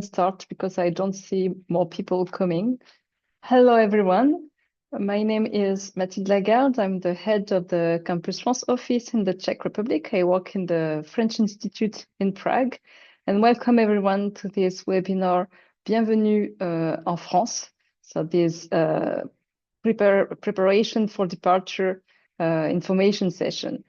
Start because I don't see more people coming. Hello, everyone. My name is Mathilde Lagarde. I'm the head of the Campus France office in the Czech Republic. I work in the French Institute in Prague. And welcome everyone to this webinar, Bienvenue en France. So this preparation for departure information session.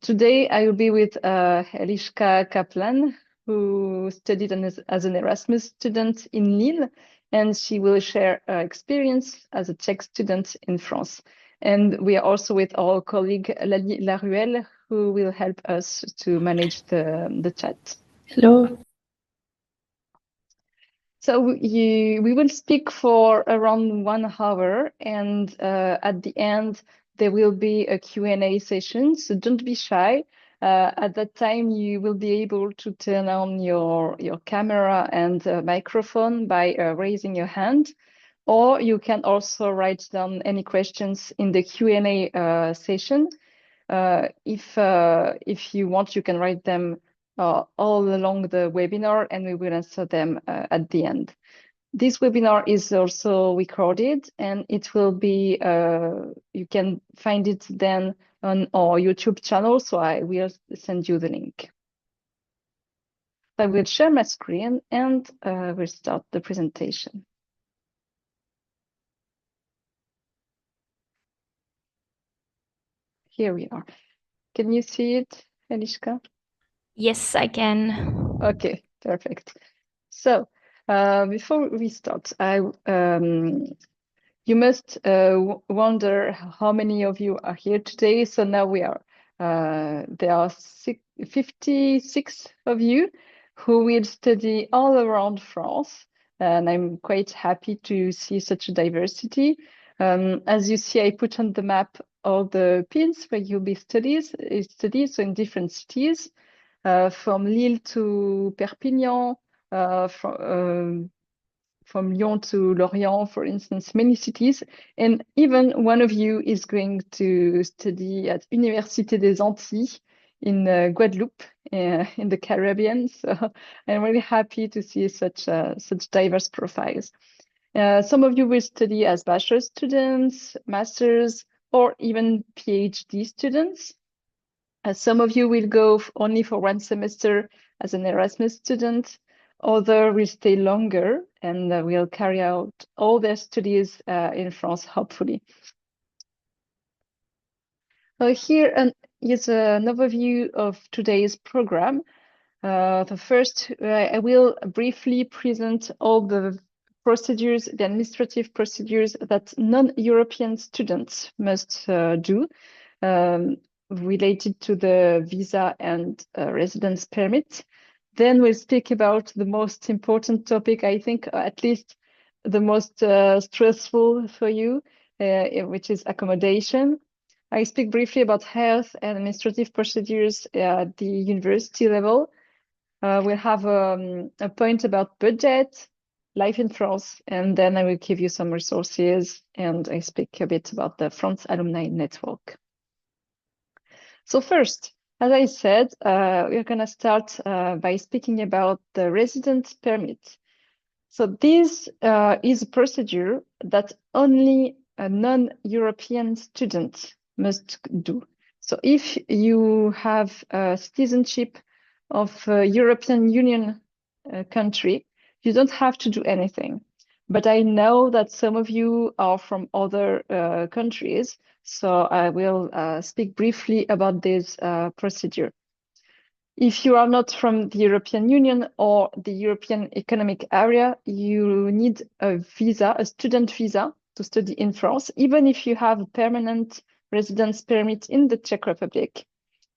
Today I will be with Eliška Kaplan, who studied as an Erasmus student in Lille, and she will share her experience as a Czech student in France. And we are also with our colleague Lali Laruelle, who will help us to manage the chat. Hello. So we will speak for around 1 hour, and at the end, there will be a Q&A session, so don't be shy. At that time, you will be able to turn on your camera and microphone by raising your hand, or you can also write down any questions in the Q&A session. If you want, you can write them all along the webinar, and we will answer them at the end. This webinar is also recorded, and it will be, you can find it then on our YouTube channel, so I will send you the link. I will share my screen and we'll start the presentation. Here we are. Can you see it, Eliška? Yes, I can. Okay, perfect. So before we start, you must wonder how many of you are here today. So now we are, there are 56 of you who will study all around France. And I'm quite happy to see such a diversity. As you see, I put on the map all the pins where you'll be studied, so in different cities, from Lille to Perpignan, from Lyon to Lorient, for instance, many cities. And even one of you is going to study at Université des Antilles in Guadeloupe, in the Caribbean. So I'm really happy to see such diverse profiles. Some of you will study as bachelor students, masters, or even PhD students. Some of you will go only for 1 semester as an Erasmus student. Others will stay longer and will carry out all their studies in France, hopefully. Here is an overview of today's program. The first, I will briefly present all the procedures, the administrative procedures that non-European students must do related to the visa and residence permit. Then we'll speak about the most important topic, I think, at least the most stressful for you, which is accommodation. I speak briefly about health and administrative procedures at the university level. We'll have a point about budget, life in France, and then I will give you some resources, and I speak a bit about the France Alumni Network. So first, as I said, we're going to start by speaking about the residence permit. So this is a procedure that only a non-European student must do. So if you have a citizenship of a European Union country, you don't have to do anything. But I know that some of you are from other countries, so I will speak briefly about this procedure. If you are not from the European Union or the European Economic Area, you need a visa, a student visa, to study in France, even if you have a permanent residence permit in the Czech Republic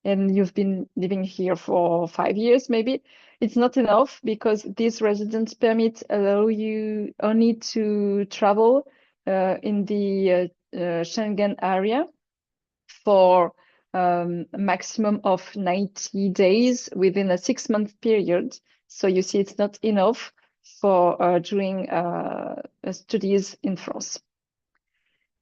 and you've been living here for 5 years, maybe. It's not enough because this residence permit allow you only to travel in the Schengen area for a maximum of 90 days within a 6-month period. So you see, it's not enough for doing studies in France.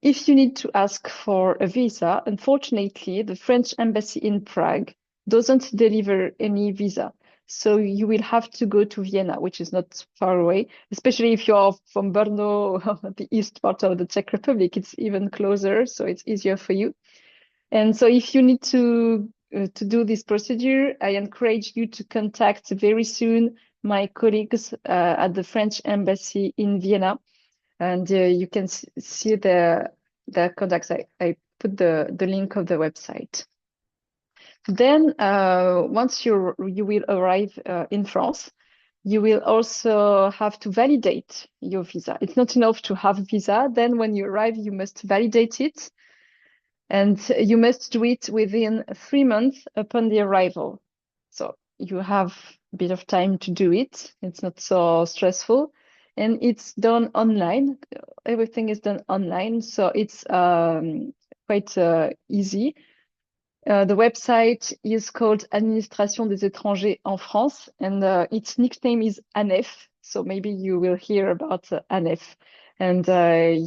If you need to ask for a visa, unfortunately, the French embassy in Prague doesn't deliver any visa. So you will have to go to Vienna, which is not far away, especially if you're from Brno, the east part of the Czech Republic. It's even closer, so it's easier for you. And so if you need to do this procedure, I encourage you to contact very soon my colleagues at the French embassy in Vienna. And you can see the contacts. I put the link of the website. Then once you will arrive in France, you will also have to validate your visa. It's not enough to have a visa. Then when you arrive, you must validate it. And you must do it within 3 months upon the arrival. So you have a bit of time to do it. It's not so stressful. And it's done online. Everything is done online. So it's quite easy. The website is called Administration des étrangers en France, and its nickname is ANEF. So maybe you will hear about ANEF, and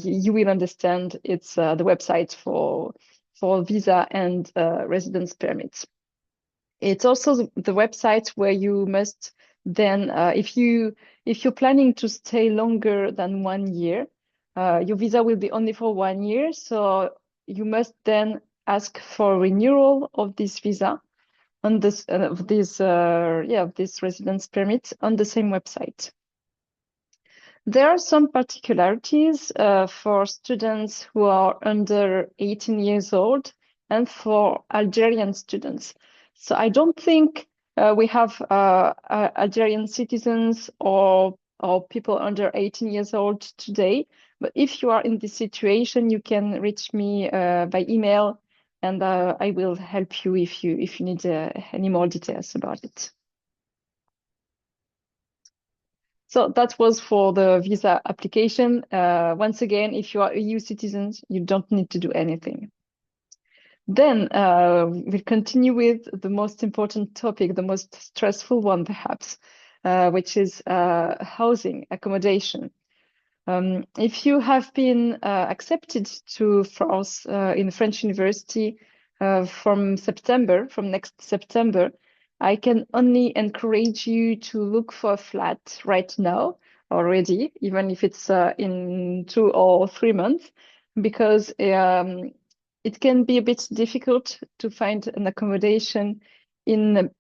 you will understand it's the website for visa and residence permits. It's also the website where you must then, if you're planning to stay longer than 1 year, your visa will be only for 1 year. So you must then ask for renewal of this visa on this this residence permit on the same website. There are some particularities for students who are under 18 years old and for Algerian students. So I don't think we have Algerian citizens or people under 18 years old today. But if you are in this situation, you can reach me by email, and I will help you if you need any more details about it. So that was for the visa application. Once again, if you are EU citizens, you don't need to do anything. Then we'll continue with the most important topic, the most stressful one perhaps, which is housing, accommodation. If you have been accepted to France in a French university from next September, I can only encourage you to look for a flat right now already, even if it's in 2 or 3 months, because it can be a bit difficult to find an accommodation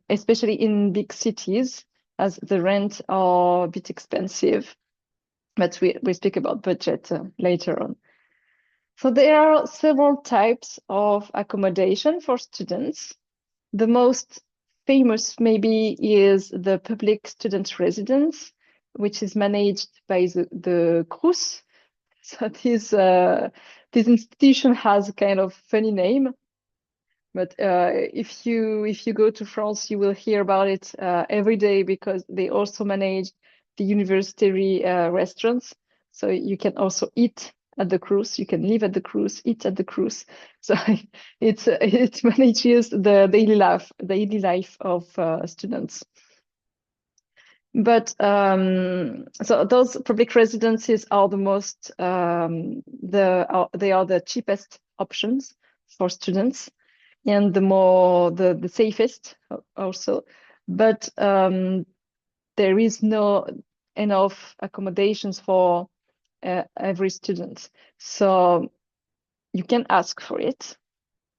especially in big cities, as the rent are a bit expensive. But we speak about budget later on. So there are several types of accommodation for students. The most famous maybe is the public student residence, which is managed by the Crous. So this institution has a kind of funny name, but if you go to France, you will hear about it every day, because they also manage the university restaurants. So you can also eat at the Crous. You can live at the Crous, eat at the Crous. So it manages the daily life of students. But so those public residences are the most they are the cheapest options for students, and the safest also. But there is no enough accommodations for every student, so you can ask for it,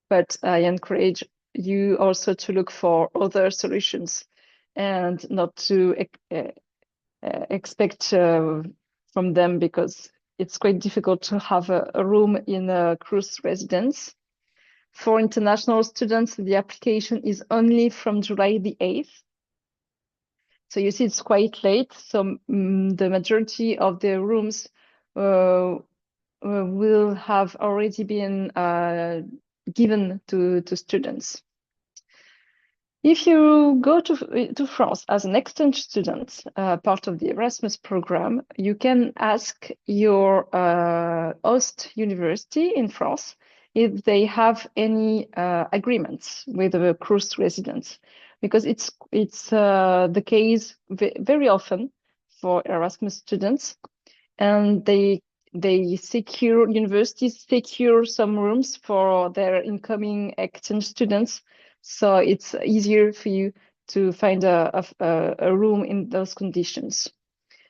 but I encourage you also to look for other solutions and not to expect from them, because it's quite difficult to have a room in a Crous residence. For international students, the application is only from July the 8th. So you see, it's quite late. So the majority of the rooms will have already been given to students. If you go to France as an exchange student, part of the Erasmus program, you can ask your host university in France if they have any agreements with the Crous residents, because it's the case very often for Erasmus students, and universities secure some rooms for their incoming exchange students. So it's easier for you to find a room in those conditions.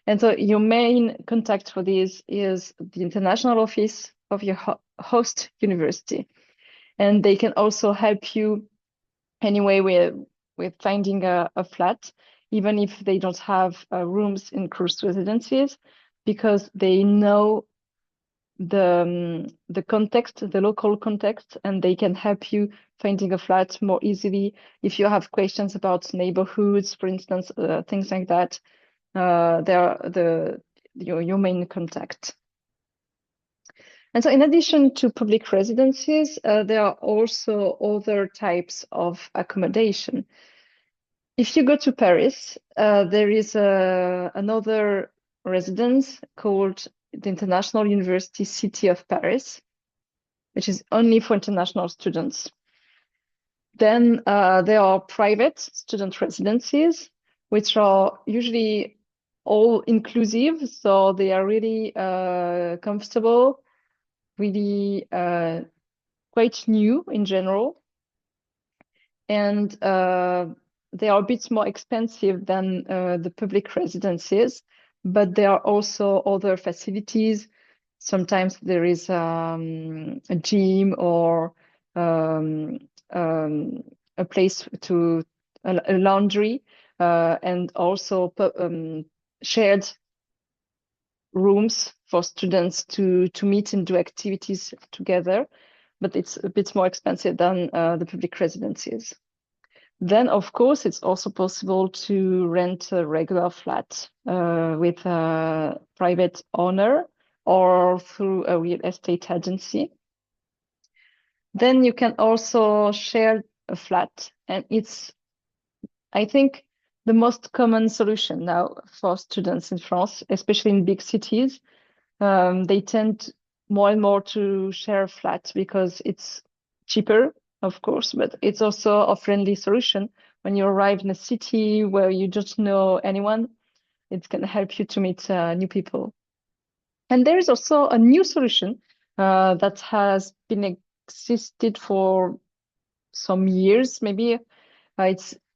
And so your main contact for this is the international office of your host university. And they can also help you anyway with finding a flat, even if they don't have rooms in cruise residencies, because they know the context, the local context, and they can help you finding a flat more easily. If you have questions about neighborhoods, for instance, things like that, they are your main contact. And so in addition to public residencies, there are also other types of accommodation. If you go to Paris, there is another residence called the International University City of Paris, which is only for international students. Then there are private student residencies, which are usually all inclusive, so they are really comfortable, really quite new in general, and they are a bit more expensive than the public residences, but there are also other facilities. Sometimes there is a gym or a place to a laundry, and also shared rooms for students to meet and do activities together, but it's a bit more expensive than the public residences. Then, of course, it's also possible to rent a regular flat with a private owner or through a real estate agency. Then you can also share a flat, and it's, I think, the most common solution now for students in France, especially in big cities. They tend more and more to share a flat because it's cheaper, of course, but it's also a friendly solution. When you arrive in a city where you don't know anyone, it's going to help you to meet new people. And there is also a new solution that has been existed for some years, maybe.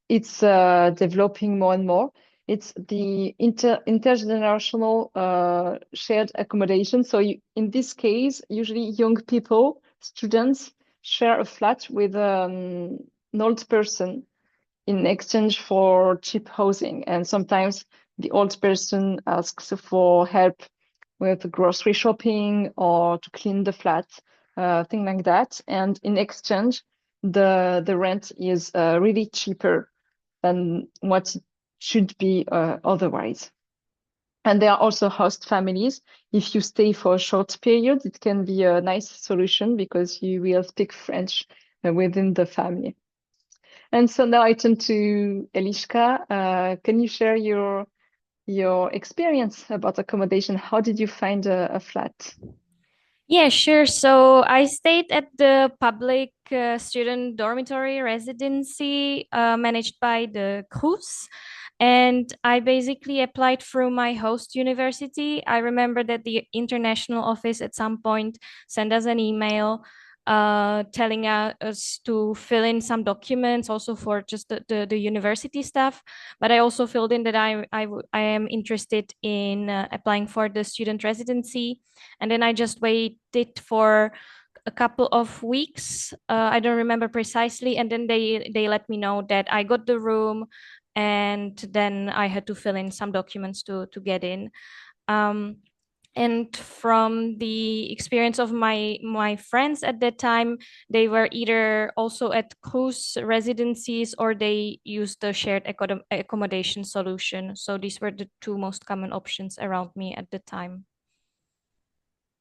It's developing more and more. It's the intergenerational shared accommodation. So in this case, usually young people, students, share a flat with an old person in exchange for cheap housing. And sometimes the old person asks for help with grocery shopping or to clean the flat, thing like that. And in exchange, the rent is really cheaper than what it should be otherwise. And there are also host families. If you stay for a short period, it can be a nice solution because you will speak French within the family. And so now I turn to Eliška. Can you share your experience about accommodation? How did you find a flat? Yeah, sure. So I stayed at the public student dormitory residency managed by the CRUS. And I basically applied through my host university. I remember that the international office at some point sent us an email telling us to fill in some documents also for just the university stuff. But I also filled in that I am interested in applying for the student residency. And then I just waited for a couple of weeks. I don't remember precisely. And then they let me know that I got the room, and then I had to fill in some documents to get in. And from the experience of my friends at that time, they were either also at cruise residencies or they used the shared accommodation solution. So these were the two most common options around me at the time.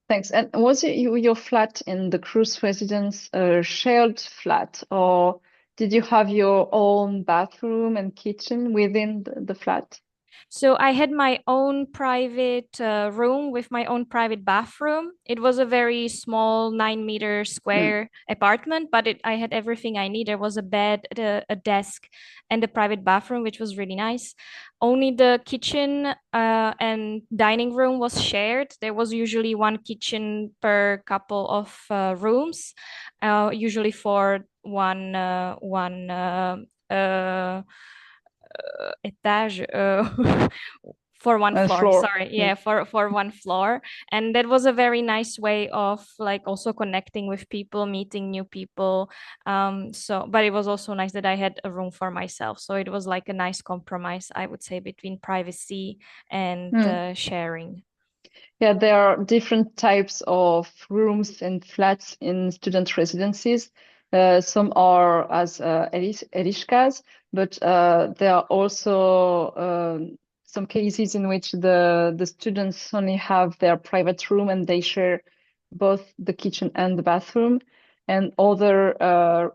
Thanks. And was it your flat in the cruise residence a shared flat, or did you have your own bathroom and kitchen within the flat? So I had my own private room with my own private bathroom. It was a very small 9-meter Mm. square apartment, but I had everything I need. There was a bed, a desk, and a private bathroom, which was really nice. Only the kitchen and dining room was shared. There was usually one kitchen per couple of rooms, usually for one étage for one And floor. floor. Sorry, yeah, for one floor, and that was a very nice way of like also connecting with people, meeting new people. So, but it was also nice that I had a room for myself. So it was like a nice compromise, I would say, between privacy and Mm. sharing. Yeah, there are different types of rooms and flats in student residencies. Some are as Eliškas, but there are also some cases in which the students only have their private room and they share both the kitchen and the bathroom. And other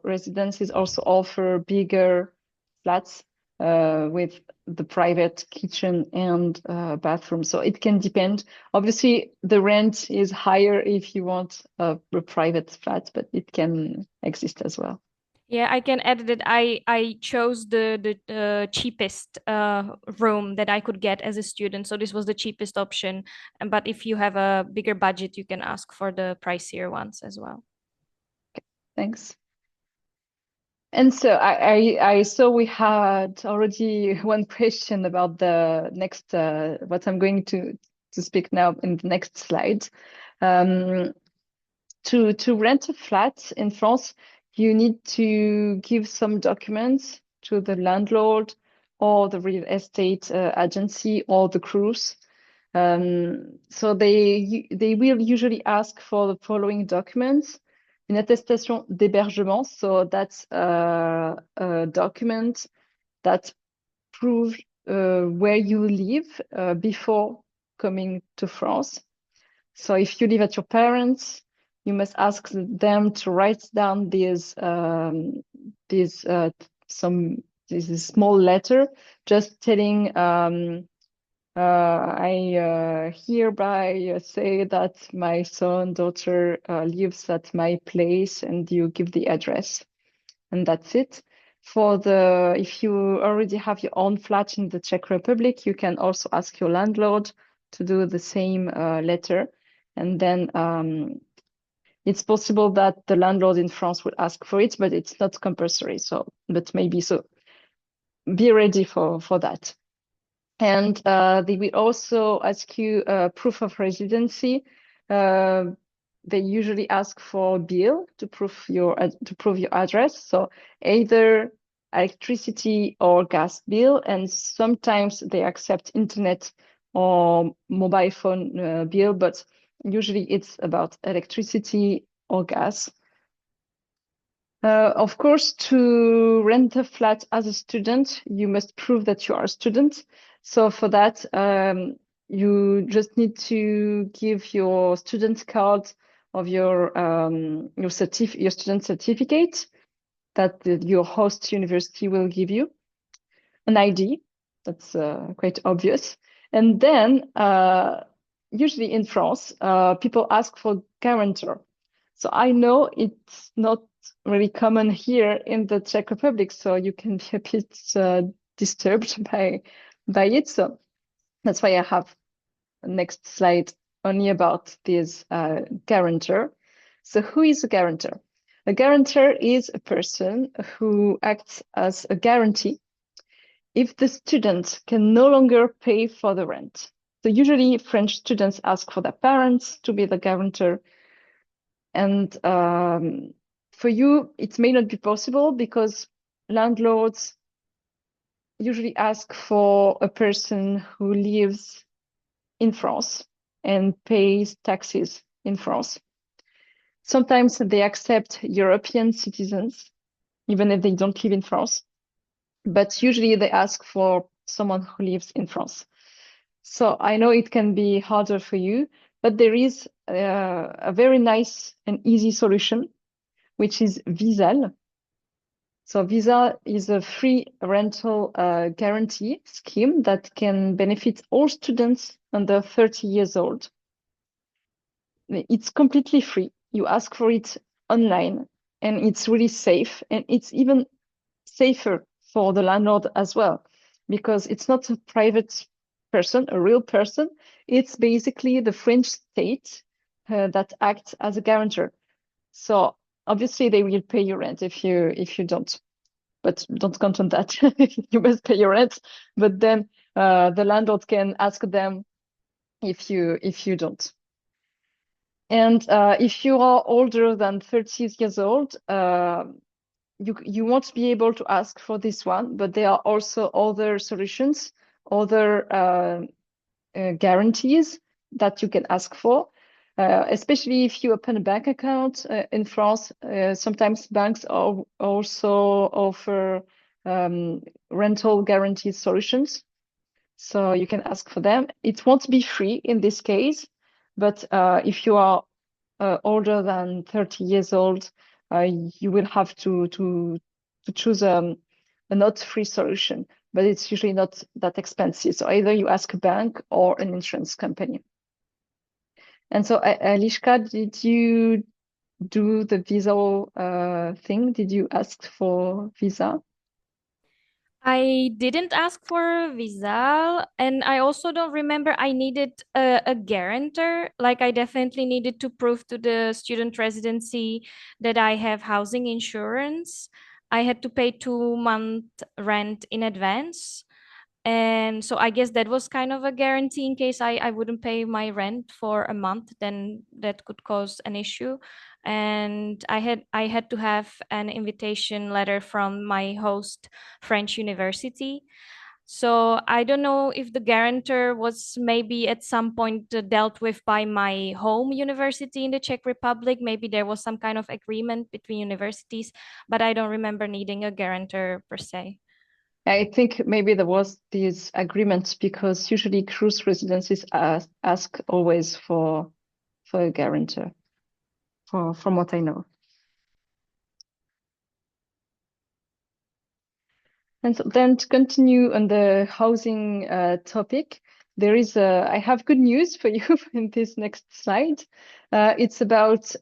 residencies also offer bigger flats with the private kitchen and bathroom. So it can depend. Obviously, the rent is higher if you want a private flat, but it can exist as well. Yeah, I can add that I chose the cheapest room that I could get as a student. So this was the cheapest option. But if you have a bigger budget, you can ask for the pricier ones as well. Thanks. And so I saw we had already one question about the next what I'm going to speak now in the next slide. Um, to rent a flat in France, you need to give some documents to the landlord or the real estate agency or the cruise. So they will usually ask for the following documents. Une attestation d'hébergement, so that's a document that proves where you live before coming to France. So if you live at your parents, you must ask them to write down these this is small letter, just telling I hereby say that my son, daughter lives at my place, and you give the address, and that's it. For the if you already have your own flat in the Czech Republic, you can also ask your landlord to do the same letter, and then it's possible that the landlord in France will ask for it, but it's not compulsory. So, but maybe so. Be ready for that. And they will also ask you proof of residency. They usually ask for a bill to prove your address. So either electricity or gas bill, and sometimes they accept internet or mobile phone bill, but usually it's about electricity or gas. Of course, to rent a flat as a student, you must prove that you are a student. So for that, you just need to give your student card of your student certificate that your host university will give you, an ID. That's quite obvious. And then, usually in France, people ask for guarantor. So I know it's not really common here in the Czech Republic, so you can be a bit disturbed by it. So that's why I have the next slide only about this guarantor. So who is a guarantor? A guarantor is a person who acts as a guarantee if the student can no longer pay for the rent. So usually French students ask for their parents to be the guarantor. And for you, it may not be possible because landlords usually ask for a person who lives in France and pays taxes in France. Sometimes they accept European citizens, even if they don't live in France. But usually they ask for someone who lives in France. So I know it can be harder for you, but there is a very nice and easy solution, which is Visal. So Visa is a free rental guarantee scheme that can benefit all students under 30 years old. It's completely free. You ask for it online, and it's really safe, and it's even safer for the landlord as well, because it's not a private person, a real person. It's basically the French state that acts as a guarantor. So obviously they will pay you rent if you don't. but don't count on that. You must pay your rent, but then the landlord can ask them if you don't. And if you are older than 30 years old, you won't be able to ask for this one, but there are also other solutions, other guarantees that you can ask for. Especially if you open a bank account in France, sometimes banks also offer rental guarantee solutions. So you can ask for them. It won't be free in this case, but if you are older than 30 years old, you will have to choose a not free solution, but it's usually not that expensive. So either you ask a bank or an insurance company. And so, Eliška, did you do the visa thing? Did you ask for visa? I didn't ask for a visa, and I also don't remember I needed a guarantor. Like, I definitely needed to prove to the student residency that I have housing insurance. I had to pay 2 month rent in advance. And so I guess that was kind of a guarantee in case I wouldn't pay my rent for a month, then that could cause an issue. And I had to have an invitation letter from my host French university. So I don't know if the guarantor was maybe at some point dealt with by my home university in the Czech Republic. Maybe there was some kind of agreement between universities, but I don't remember needing a guarantor per se. I think maybe there was this agreement because usually cruise residencies ask always for a guarantor, from what I know. And so then to continue on the housing topic, I have good news for you in this next slide. It's about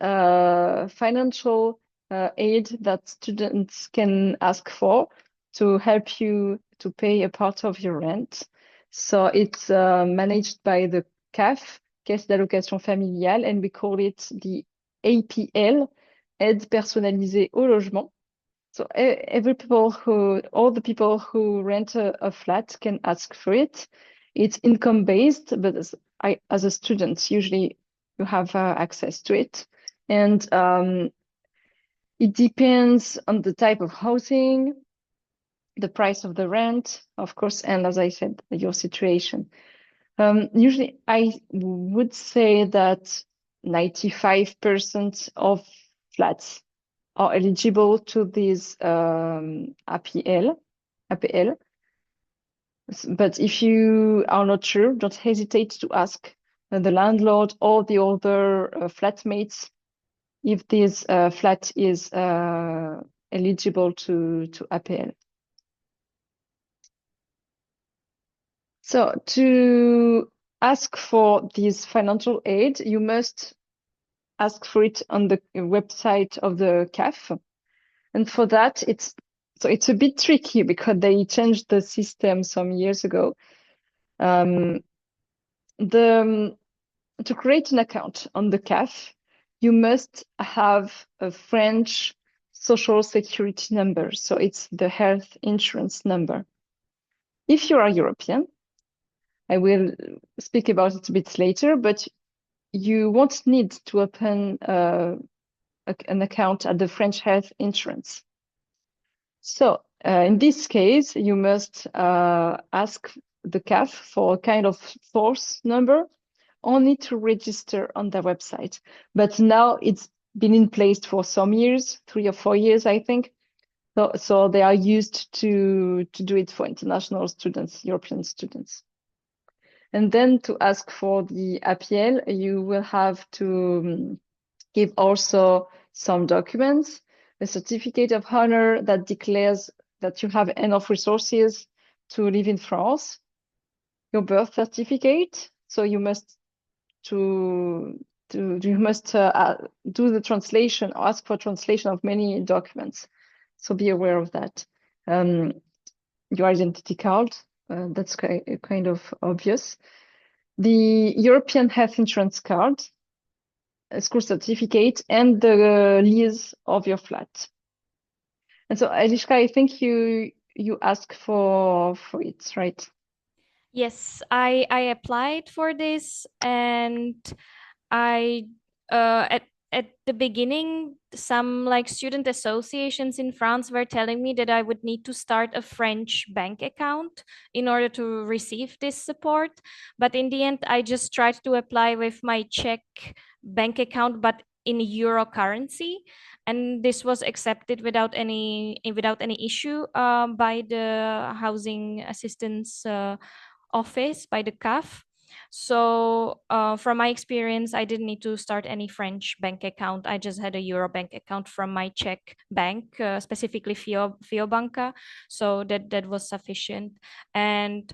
financial aid that students can ask for to help you to pay a part of your rent. So it's managed by the CAF, Caisse d'allocation familiale, and we call it the APL, Aide personnalisée au logement. So all the people who rent a flat can ask for it. It's income based, but as a student, usually you have access to it. And it depends on the type of housing, the price of the rent, of course, and as I said, your situation. Usually, I would say that 95% of flats are eligible to this APL. But if you are not sure, don't hesitate to ask the landlord or the other flatmates if this flat is eligible to APL. So to ask for this financial aid, you must ask for it on the website of the CAF. And for that, it's a bit tricky because they changed the system some years ago. To create an account on the CAF, you must have a French social security number. So it's the health insurance number. If you are European, I will speak about it a bit later, but you won't need to open an account at the French health insurance. So in this case, you must ask the CAF for a kind of source number only to register on their website. But now it's been in place for some years, 3 or 4 years, I think. So they are used to do it for international students, European students. And then to ask for the APL, you will have to give also some documents, a certificate of honor that declares that you have enough resources to live in France, your birth certificate. So you must do the translation or ask for translation of many documents. So be aware of that. Your identity card, that's kind of obvious. The European health insurance card, a school certificate, and the lease of your flat. And so, Eliška, I think you ask for it, right? Yes, I applied for this, and I at the beginning, some like student associations in France were telling me that I would need to start a French bank account in order to receive this support. But in the end, I just tried to apply with my Czech bank account, but in euro currency, and this was accepted without any issue by the housing assistance office, by the CAF. So from my experience, I didn't need to start any French bank account. I just had a Euro bank account from my Czech bank, specifically Fiobanka. So that was sufficient. And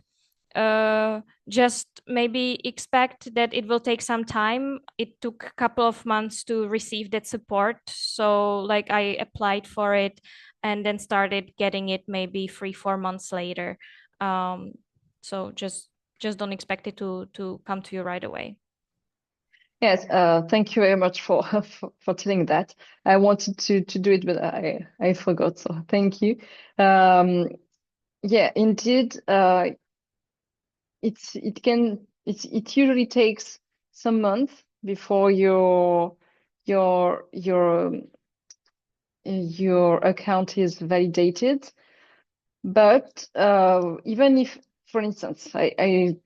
just maybe expect that it will take some time. It took a couple of months to receive that support. So like I applied for it and then started getting it maybe 3-4 months later. Um, so just don't expect it to come to you right away. Yes, thank you very much for for telling that. I wanted to do it, but I forgot. So thank you. Um, yeah, indeed. It usually takes some months before your your your account is validated. But even if, for instance, I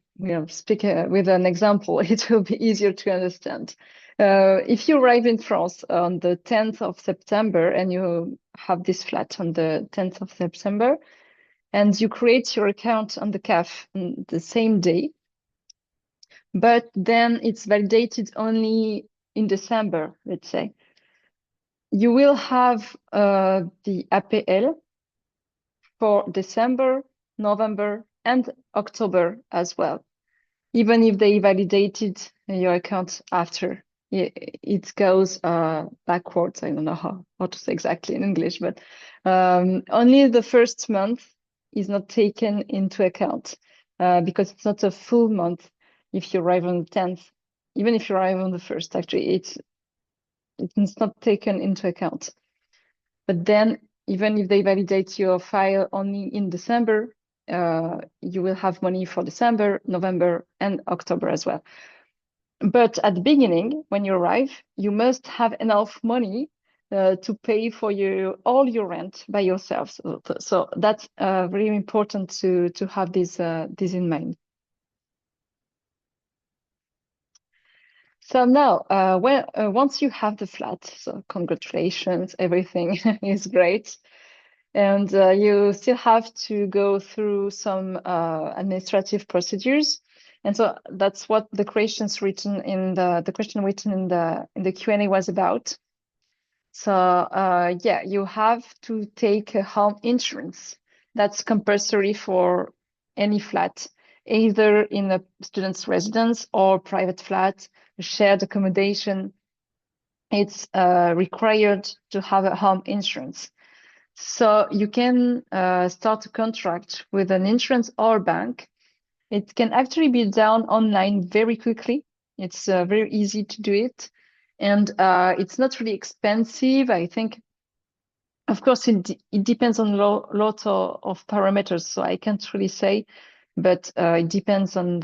speak with an example, it will be easier to understand. If you arrive in France on the 10th of September and you have this flat on the 10th of September, and you create your account on the CAF on the same day, but then it's validated only in December, let's say, you will have the APL for December, November, and October as well, even if they validated your account after. It goes backwards. I don't know how to say exactly in English, but only the first month is not taken into account because it's not a full month if you arrive on the 10th. Even if you arrive on the 1st, actually, it's not taken into account. But then, even if they validate your file only in December, you will have money for December, November, and October as well. But at the beginning, when you arrive, you must have enough money to pay for all your rent by yourself. So that's very important to have this in mind. So now, once you have the flat, so congratulations, everything is great. And you still have to go through some administrative procedures. And so that's what the questions written in the question written in the Q&A was about. So yeah, you have to take a home insurance. That's compulsory for any flat, either in a student's residence or private flat, shared accommodation. It's required to have a home insurance. So you can start a contract with an insurance or bank. It can actually be done online very quickly. It's very easy to do it. And it's not really expensive. I think, of course, it depends on lot of parameters. So I can't really say, but it depends on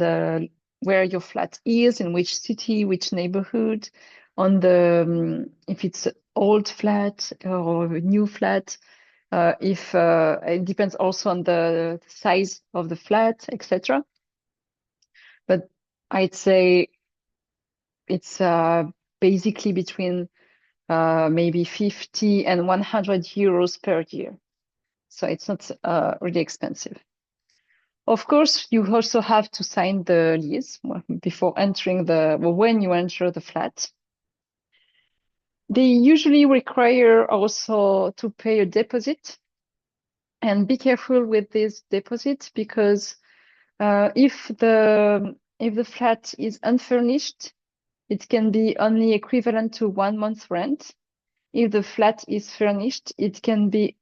where your flat is, in which city, which neighborhood, on the if it's an old flat or a new flat. If it depends also on the size of the flat, etc. But I'd say it's basically between maybe 50 and 100 euros per year. So it's not really expensive. Of course, you also have to sign the lease before entering when you enter the flat. They usually require also to pay a deposit. And be careful with this deposit because if the flat is unfurnished, it can be only equivalent to 1 month rent. If the flat is furnished, it can be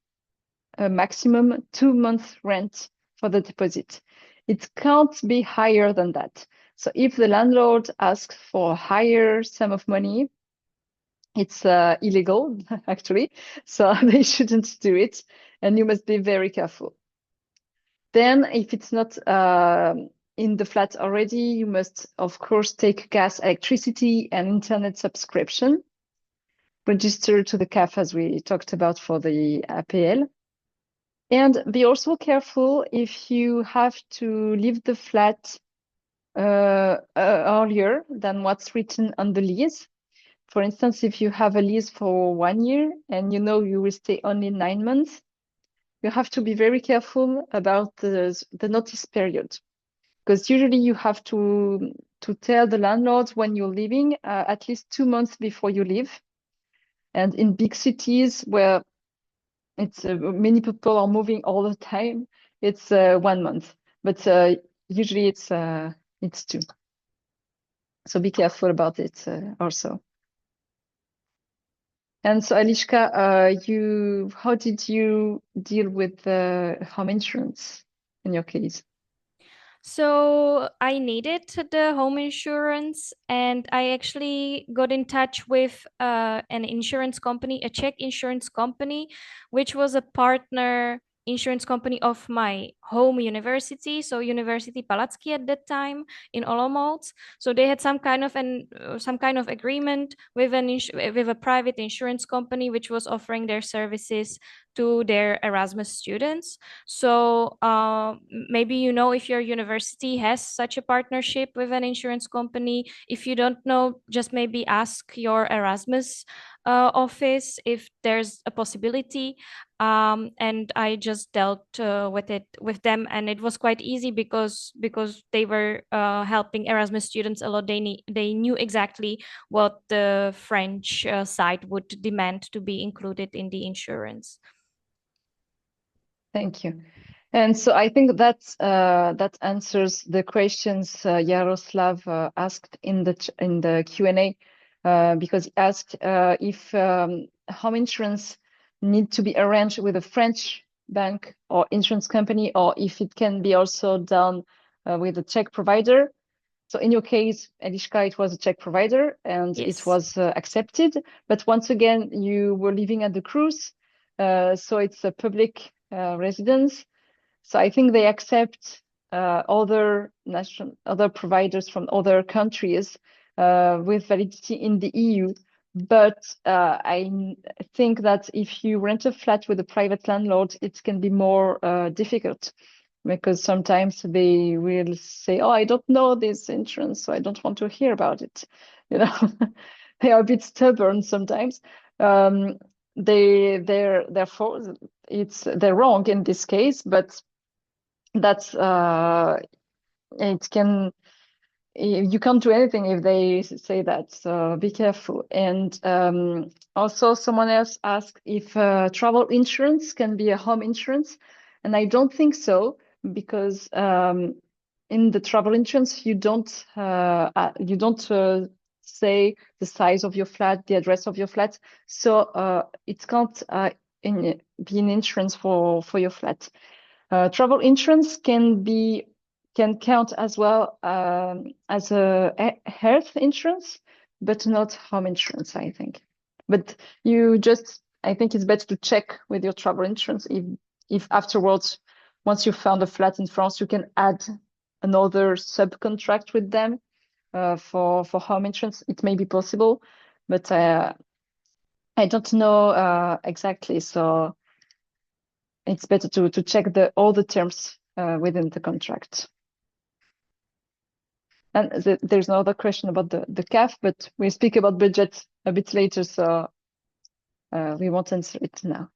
a maximum 2 month rent for the deposit. It can't be higher than that. So if the landlord asks for a higher sum of money, It's illegal, actually, so they shouldn't do it, and you must be very careful. Then, if it's not in the flat already, you must, of course, take gas, electricity, and internet subscription. Register to the CAF, as we talked about for the APL. And be also careful if you have to leave the flat earlier than what's written on the lease. For instance, if you have a lease for 1 year and you know you will stay only 9 months, you have to be very careful about the notice period. Because usually you have to tell the landlord when you're leaving at least 2 months before you leave. And in big cities where it's many people are moving all the time, it's 1 month. But usually it's 2. So be careful about it also. And so, Eliška, how did you deal with home insurance in your case? So I needed the home insurance, and I actually got in touch with an insurance company, a Czech insurance company, which was a partner insurance company of my home university, so University Palacký at that time in Olomouc. So they had some kind of agreement with with a private insurance company which was offering their services to their Erasmus students. So maybe you know if your university has such a partnership with an insurance company. If you don't know, just maybe ask your Erasmus office if there's a possibility. And I just dealt with them, and it was quite easy because they were helping Erasmus students a lot. They knew exactly what the French side would demand to be included in the insurance. Thank you. And so I think that answers the questions Yaroslav asked in the Q&A, because he asked if home insurance need to be arranged with a French bank or insurance company, or if it can be also done with a Czech provider. So in your case, Eliška, it was a Czech provider and Yes. it was accepted. But once again, you were living at the cruise, so it's a public residence. So I think they accept other providers from other countries with validity in the EU. But I think that if you rent a flat with a private landlord, it can be more difficult, because sometimes they will say, "Oh, I don't know this insurance, so I don't want to hear about it." You know, they are a bit stubborn sometimes. Therefore they're wrong in this case, but that's it can you can't do anything if they say that, so be careful. And also someone else asked if travel insurance can be a home insurance, and I don't think so, because in the travel insurance you don't say the size of your flat, the address of your flat, so it can't be an insurance for your flat. Travel insurance can count as well as a health insurance, but not home insurance, I think. But I think it's better to check with your travel insurance if afterwards, once you found a flat in France, you can add another subcontract with them for home insurance. It may be possible, but I don't know exactly. So it's better to check all the terms within the contract. And there's another question about the CAF, but we'll speak about budget a bit later, so we won't answer it now.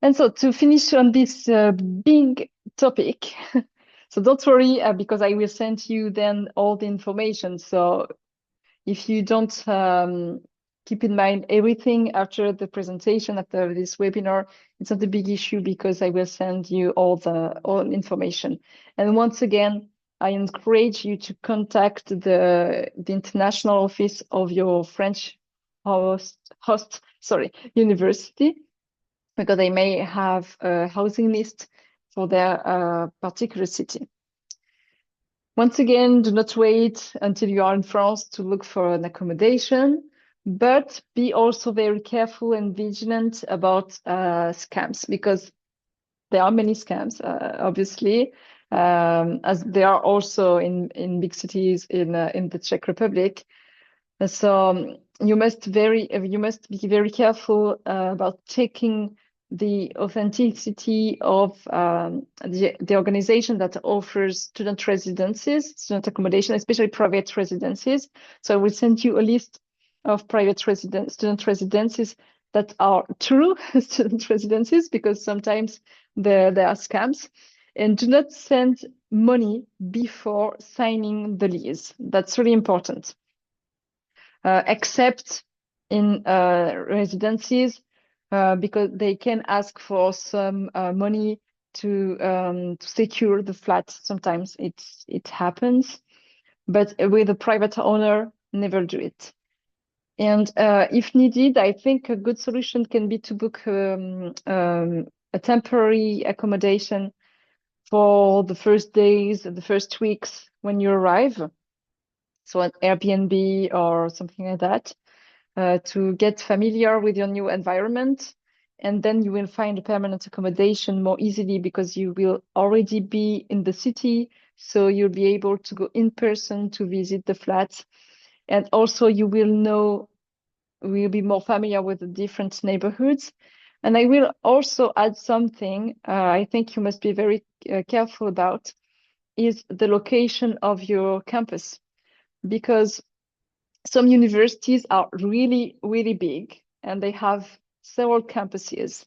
And so to finish on this big topic, so don't worry, because I will send you then all the information. So if you don't keep in mind everything after the presentation, after this webinar, it's not a big issue, because I will send you all information. And once again, I encourage you to contact the international office of your French university, because they may have a housing list for their particular city. Once again, do not wait until you are in France to look for an accommodation, but be also very careful and vigilant about scams, because there are many scams, obviously, as there are also in big cities in the Czech Republic. So you must be very careful about checking the authenticity of the organization that offers student residences, student accommodation, especially private residences. So I will send you a list of student residences that are true student residences, because sometimes there are scams. And do not send money before signing the lease. That's really important. Except in residencies, because they can ask for some money to secure the flat. Sometimes it happens, but with a private owner, never do it. And if needed, I think a good solution can be to book a temporary accommodation for the first days, the first weeks when you arrive. So an Airbnb or something like that, to get familiar with your new environment. And then you will find a permanent accommodation more easily, because you will already be in the city. So you'll be able to go in person to visit the flats. And also you will be more familiar with the different neighborhoods. And I will also add something I think you must be very careful about, is the location of your campus, because some universities are really, really big, and they have several campuses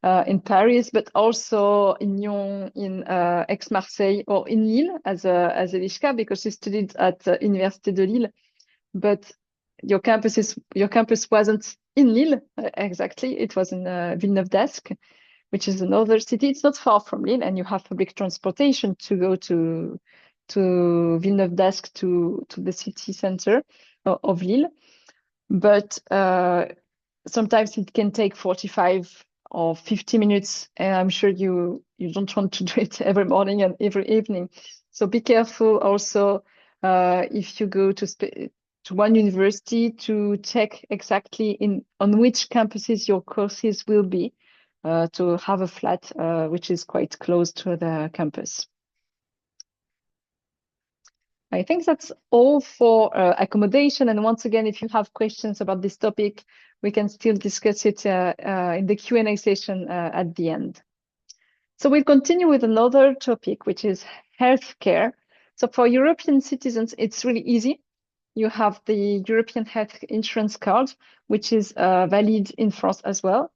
in Paris, but also in Lyon, in Aix-Marseille, or in Lille, as Eliška, because she studied at Université de Lille. But your campus wasn't in Lille exactly; it was in Villeneuve d'Ascq, which is another city. It's not far from Lille, and you have public transportation to go to Villeneuve d'Ascq, to the city center of Lille. But sometimes it can take 45 or 50 minutes, and I'm sure you don't want to do it every morning and every evening. So be careful also if you go to one university, to check exactly on which campuses your courses will be, to have a flat which is quite close to the campus. I think that's all for accommodation. And once again, if you have questions about this topic, we can still discuss it in the Q&A session at the end. So we'll continue with another topic, which is healthcare. So for European citizens, it's really easy. You have the European Health Insurance Card, which is valid in France as well.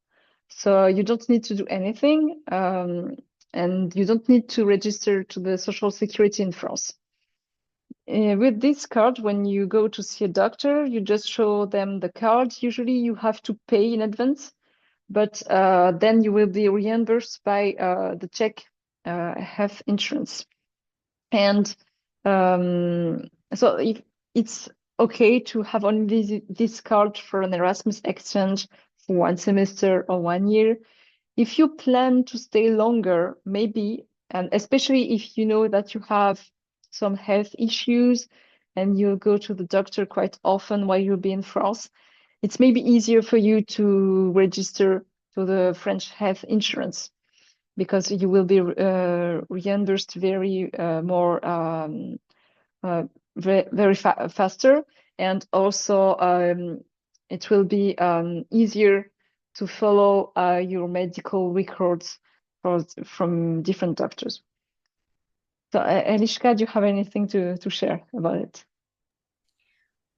So you don't need to do anything, and you don't need to register to the Social Security in France. With this card, when you go to see a doctor, you just show them the card. Usually you have to pay in advance, but then you will be reimbursed by the Czech health insurance. And so if it's okay to have only this card for an Erasmus exchange for 1 semester or 1 year. If you plan to stay longer, maybe, and especially if you know that you have some health issues and you go to the doctor quite often while you'll be in France, it's maybe easier for you to register to the French health insurance, because you will be reimbursed very faster, and also it will be easier to follow your medical records from different doctors. So, Eliška, do you have anything to share about it?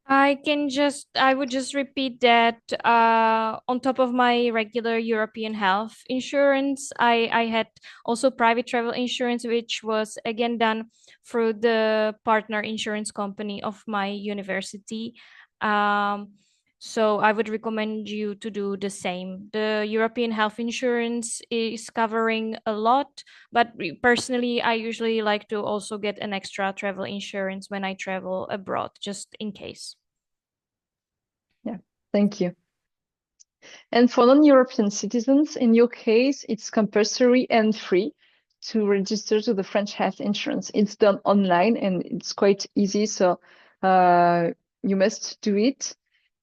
I would just repeat that on top of my regular European health insurance, I had also private travel insurance, which was again done through the partner insurance company of my university. So I would recommend you to do the same. The European health insurance is covering a lot, but personally, I usually like to also get an extra travel insurance when I travel abroad, just in case. Yeah, thank you. And for non-European citizens, in your case, it's compulsory and free to register to the French health insurance. It's done online and it's quite easy, so you must do it.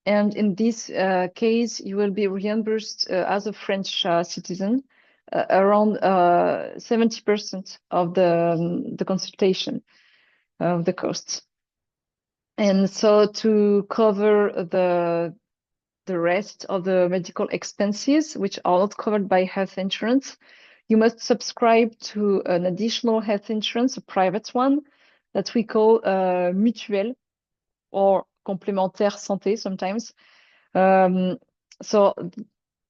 And in this case, you will be reimbursed as a French citizen around 70% of the consultation of the costs. And so to cover the rest of the medical expenses, which are not covered by health insurance, you must subscribe to an additional health insurance, a private one, that we call mutuelle or complémentaire santé sometimes. So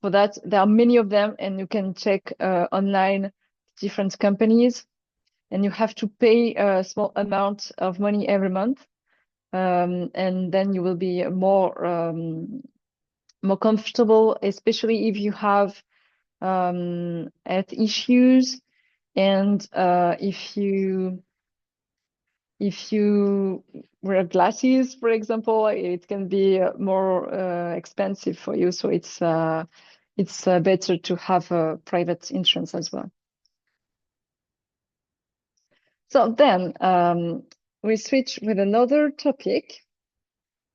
for that, there are many of them, and you can check online different companies, and you have to pay a small amount of money every month. And then you will be more comfortable, especially if you have health issues, and if you wear glasses, for example, it can be more expensive for you. So it's better to have a private insurance as well. So then we switch with another topic,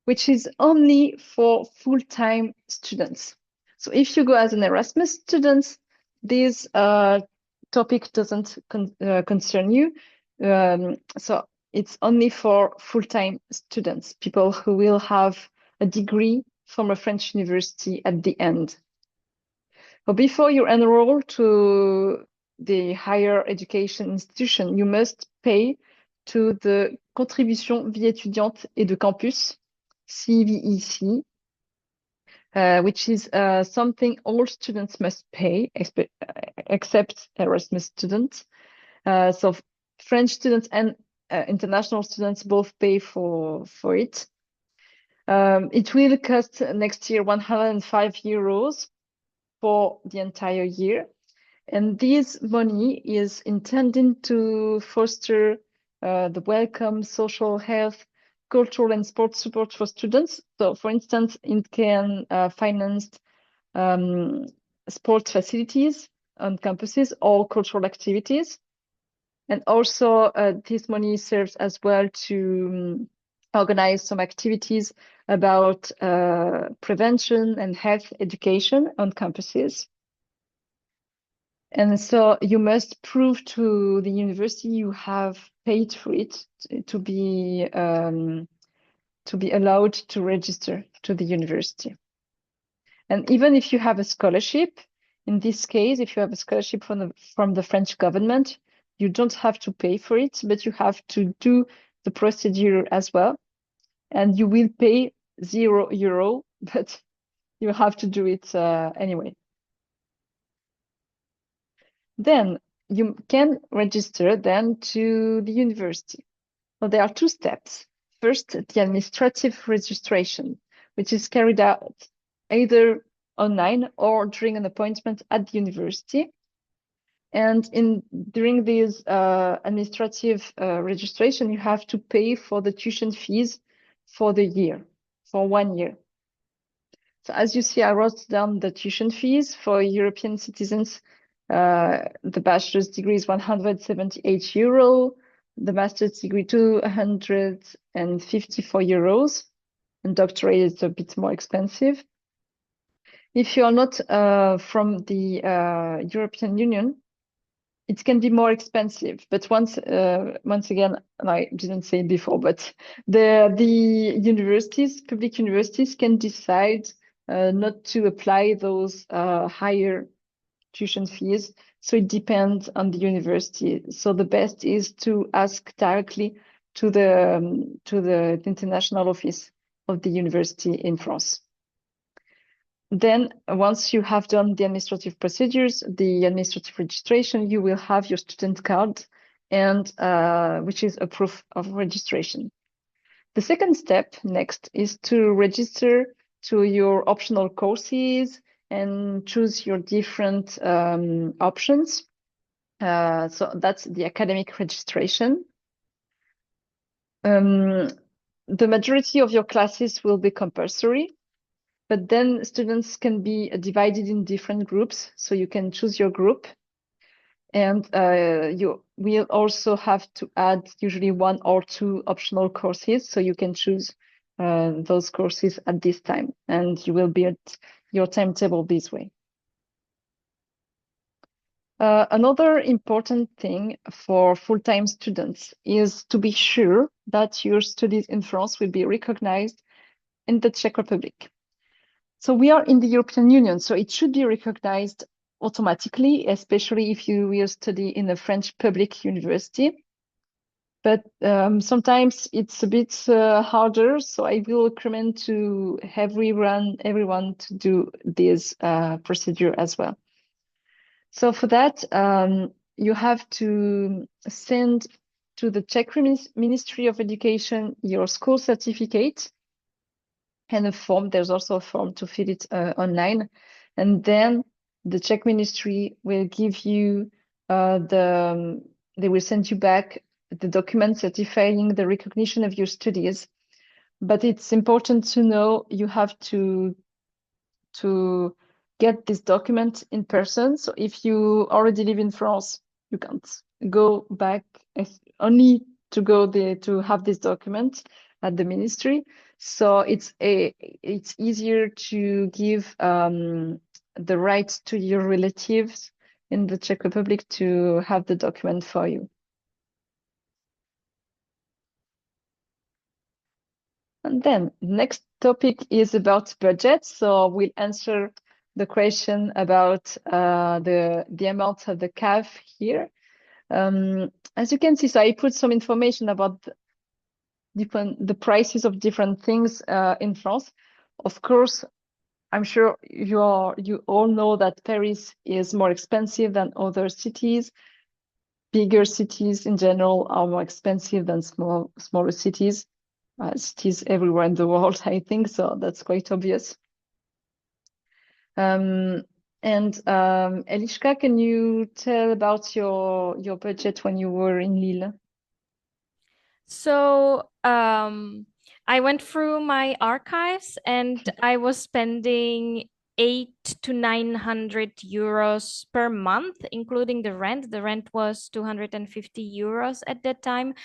which is only for full-time students. So if you go as an Erasmus student, this topic doesn't concern you. So it's only for full-time students, people who will have a degree from a French university at the end. But before you enroll to the higher education institution, you must pay to the contribution vie étudiante et de campus, CVEC, which is something all students must pay, except Erasmus students. So French students and international students both pay for it. It will cost next year 105 euros for the entire year. And this money is intended to foster the welcome, social health, cultural and sports support for students. So, for instance, it can finance sports facilities on campuses or cultural activities. And also, this money serves as well to organize some activities about prevention and health education on campuses. And so you must prove to the university you have paid for it to be allowed to register to the university. And even if you have a scholarship, in this case, if you have a scholarship from the French government, you don't have to pay for it, but you have to do the procedure as well. And you will pay €0, but you have to do it anyway. Then you can register then to the university. Well, there are two steps. First, the administrative registration, which is carried out either online or during an appointment at the university. And during this administrative registration, you have to pay for the tuition fees for the year, for 1 year. So as you see, I wrote down the tuition fees for European citizens. The bachelor's degree is 178 euro, the master's degree 254 euros, and doctorate is a bit more expensive. If you are not from the European Union, it can be more expensive. But once again, and I didn't say it before, but the universities, public universities, can decide not to apply those higher tuition fees. So it depends on the university. So the best is to ask directly to the international office of the university in France. Then once you have done the administrative procedures, the administrative registration, you will have your student card, and which is a proof of registration. The second step next is to register to your optional courses and choose your different options. So that's the academic registration. The majority of your classes will be compulsory, but then students can be divided in different groups, so you can choose your group. And you will also have to add usually 1 or 2 optional courses, so you can choose those courses at this time, and you will build your timetable this way. Another important thing for full-time students is to be sure that your studies in France will be recognized in the Czech Republic. So we are in the European Union, so it should be recognized automatically, especially if you will study in a French public university. But sometimes it's a bit harder, so I will recommend to everyone to do this procedure as well. So for that, you have to send to the Czech Ministry of Education your school certificate and a form. There's also a form to fill it online. And then the Czech Ministry will give you they will send you back the document certifying the recognition of your studies. But it's important to know you have to get this document in person. So if you already live in France, you can't go back only to go there to have this document at the ministry. So it's easier to give the right to your relatives in the Czech Republic to have the document for you. And then next topic is about budget. So we'll answer the question about the amount of the CAF here. As you can see, so I put some information about the prices of different things in France. Of course, I'm sure you all know that Paris is more expensive than other cities. Bigger cities in general are more expensive than smaller cities. Cities everywhere in the world, I think, so that's quite obvious. Eliška, can you tell about your budget when you were in Lille? So I went through my archives and I was spending 800 to 900 euros per month, including the rent. The rent was 250 euros at that time.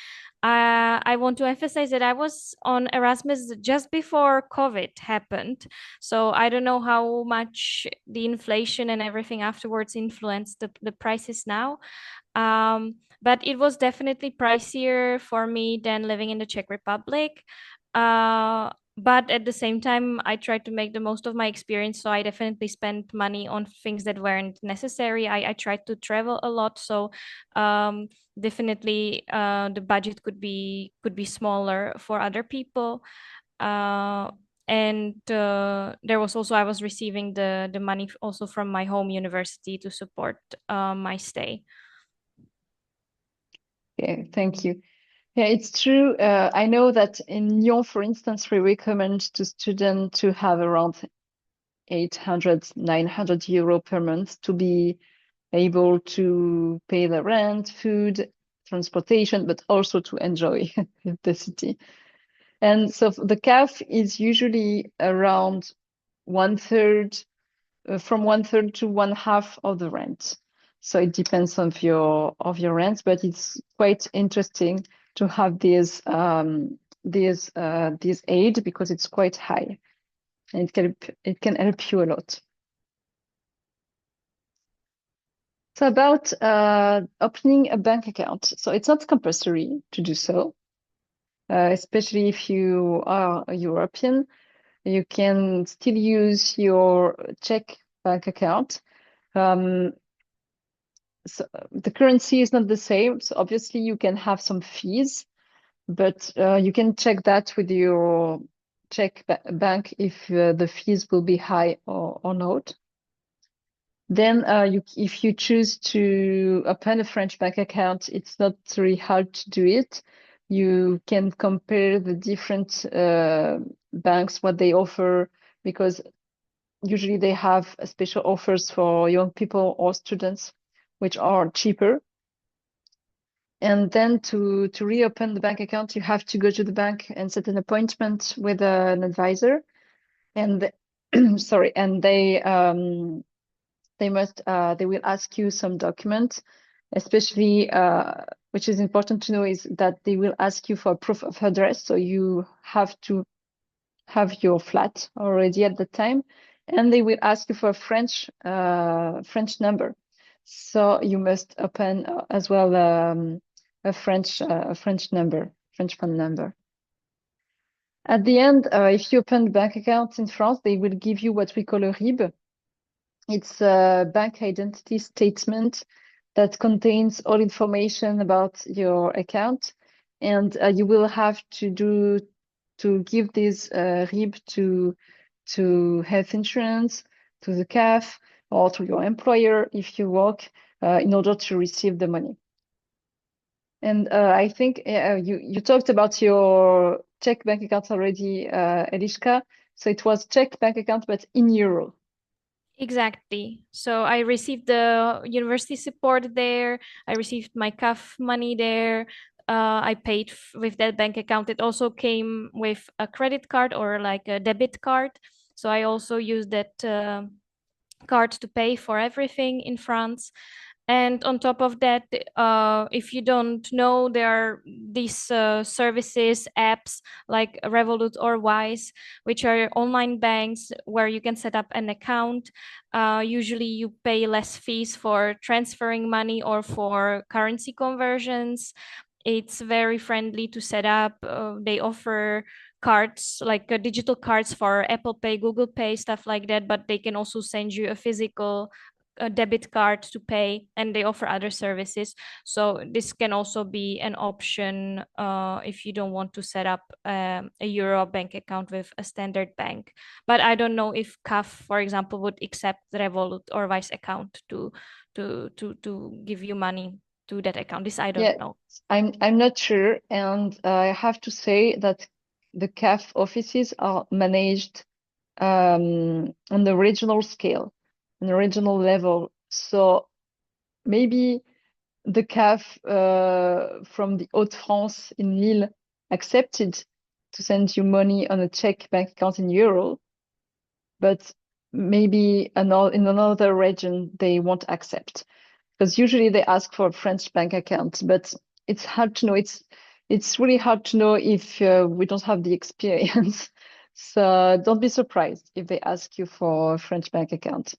I want to emphasize that I was on Erasmus just before COVID happened. So I don't know how much the inflation and everything afterwards influenced the prices now. But it was definitely pricier for me than living in the Czech Republic. But at the same time, I tried to make the most of my experience. So I definitely spent money on things that weren't necessary. I tried to travel a lot. So definitely the budget could be smaller for other people. And there was also I was receiving the money also from my home university to support my stay. Okay, thank you. Yeah, it's true. I know that in Lyon, for instance, we recommend to students to have around 800, 900 euro per month to be able to pay the rent, food, transportation, but also to enjoy the city. And so the CAF is usually around one third, from 1/3 to 1/2 of the rent. So it depends on your rent, but it's quite interesting to have this aid because it's quite high, and it can help you a lot. So about opening a bank account. So it's not compulsory to do so, especially if you are a European. You can still use your Czech bank account. So the currency is not the same. So obviously you can have some fees, but you can check that with your Czech bank if the fees will be high or not. Then if you choose to open a French bank account, it's not very hard to do it. You can compare the different banks, what they offer, because usually they have special offers for young people or students, which are cheaper. And then to reopen the bank account, you have to go to the bank and set an appointment with an advisor. And sorry, and they will ask you some documents. especially which is important to know is that they will ask you for proof of address. So you have to have your flat already at the time, and they will ask you for a French number. So you must open as well a French phone number. At the end, if you open a bank account in France, they will give you what we call a RIB. It's a bank identity statement that contains all information about your account, and you will have to give this RIB to health insurance, to the CAF, or to your employer if you work, in order to receive the money. And I think you talked about your Czech bank account already, Eliška. So it was Czech bank account, but in euro. Exactly. So I received the university support there. I received my CAF money there. I paid with that bank account. It also came with a credit card or like a debit card. So I also used that card to pay for everything in France. And on top of that, if you don't know, there are these services, apps like Revolut or Wise, which are online banks where you can set up an account. Usually you pay less fees for transferring money or for currency conversions. It's very friendly to set up. They offer cards like digital cards for Apple Pay, Google Pay, stuff like that, but they can also send you a physical a debit card to pay, and they offer other services. So this can also be an option if you don't want to set up a euro bank account with a standard bank. But I don't know if CAF, for example, would accept Revolut or Wise account to give you money to that account. This I don't know. I'm not sure, and I have to say that the CAF offices are managed on the regional scale, on the regional level. So maybe the CAF from the Hauts-de-France in Lille accepted to send you money on a Czech bank account in euro, but maybe in another region they won't accept, because usually they ask for a French bank account, but it's hard to know. It's really hard to know if we don't have the experience. So don't be surprised if they ask you for a French bank account.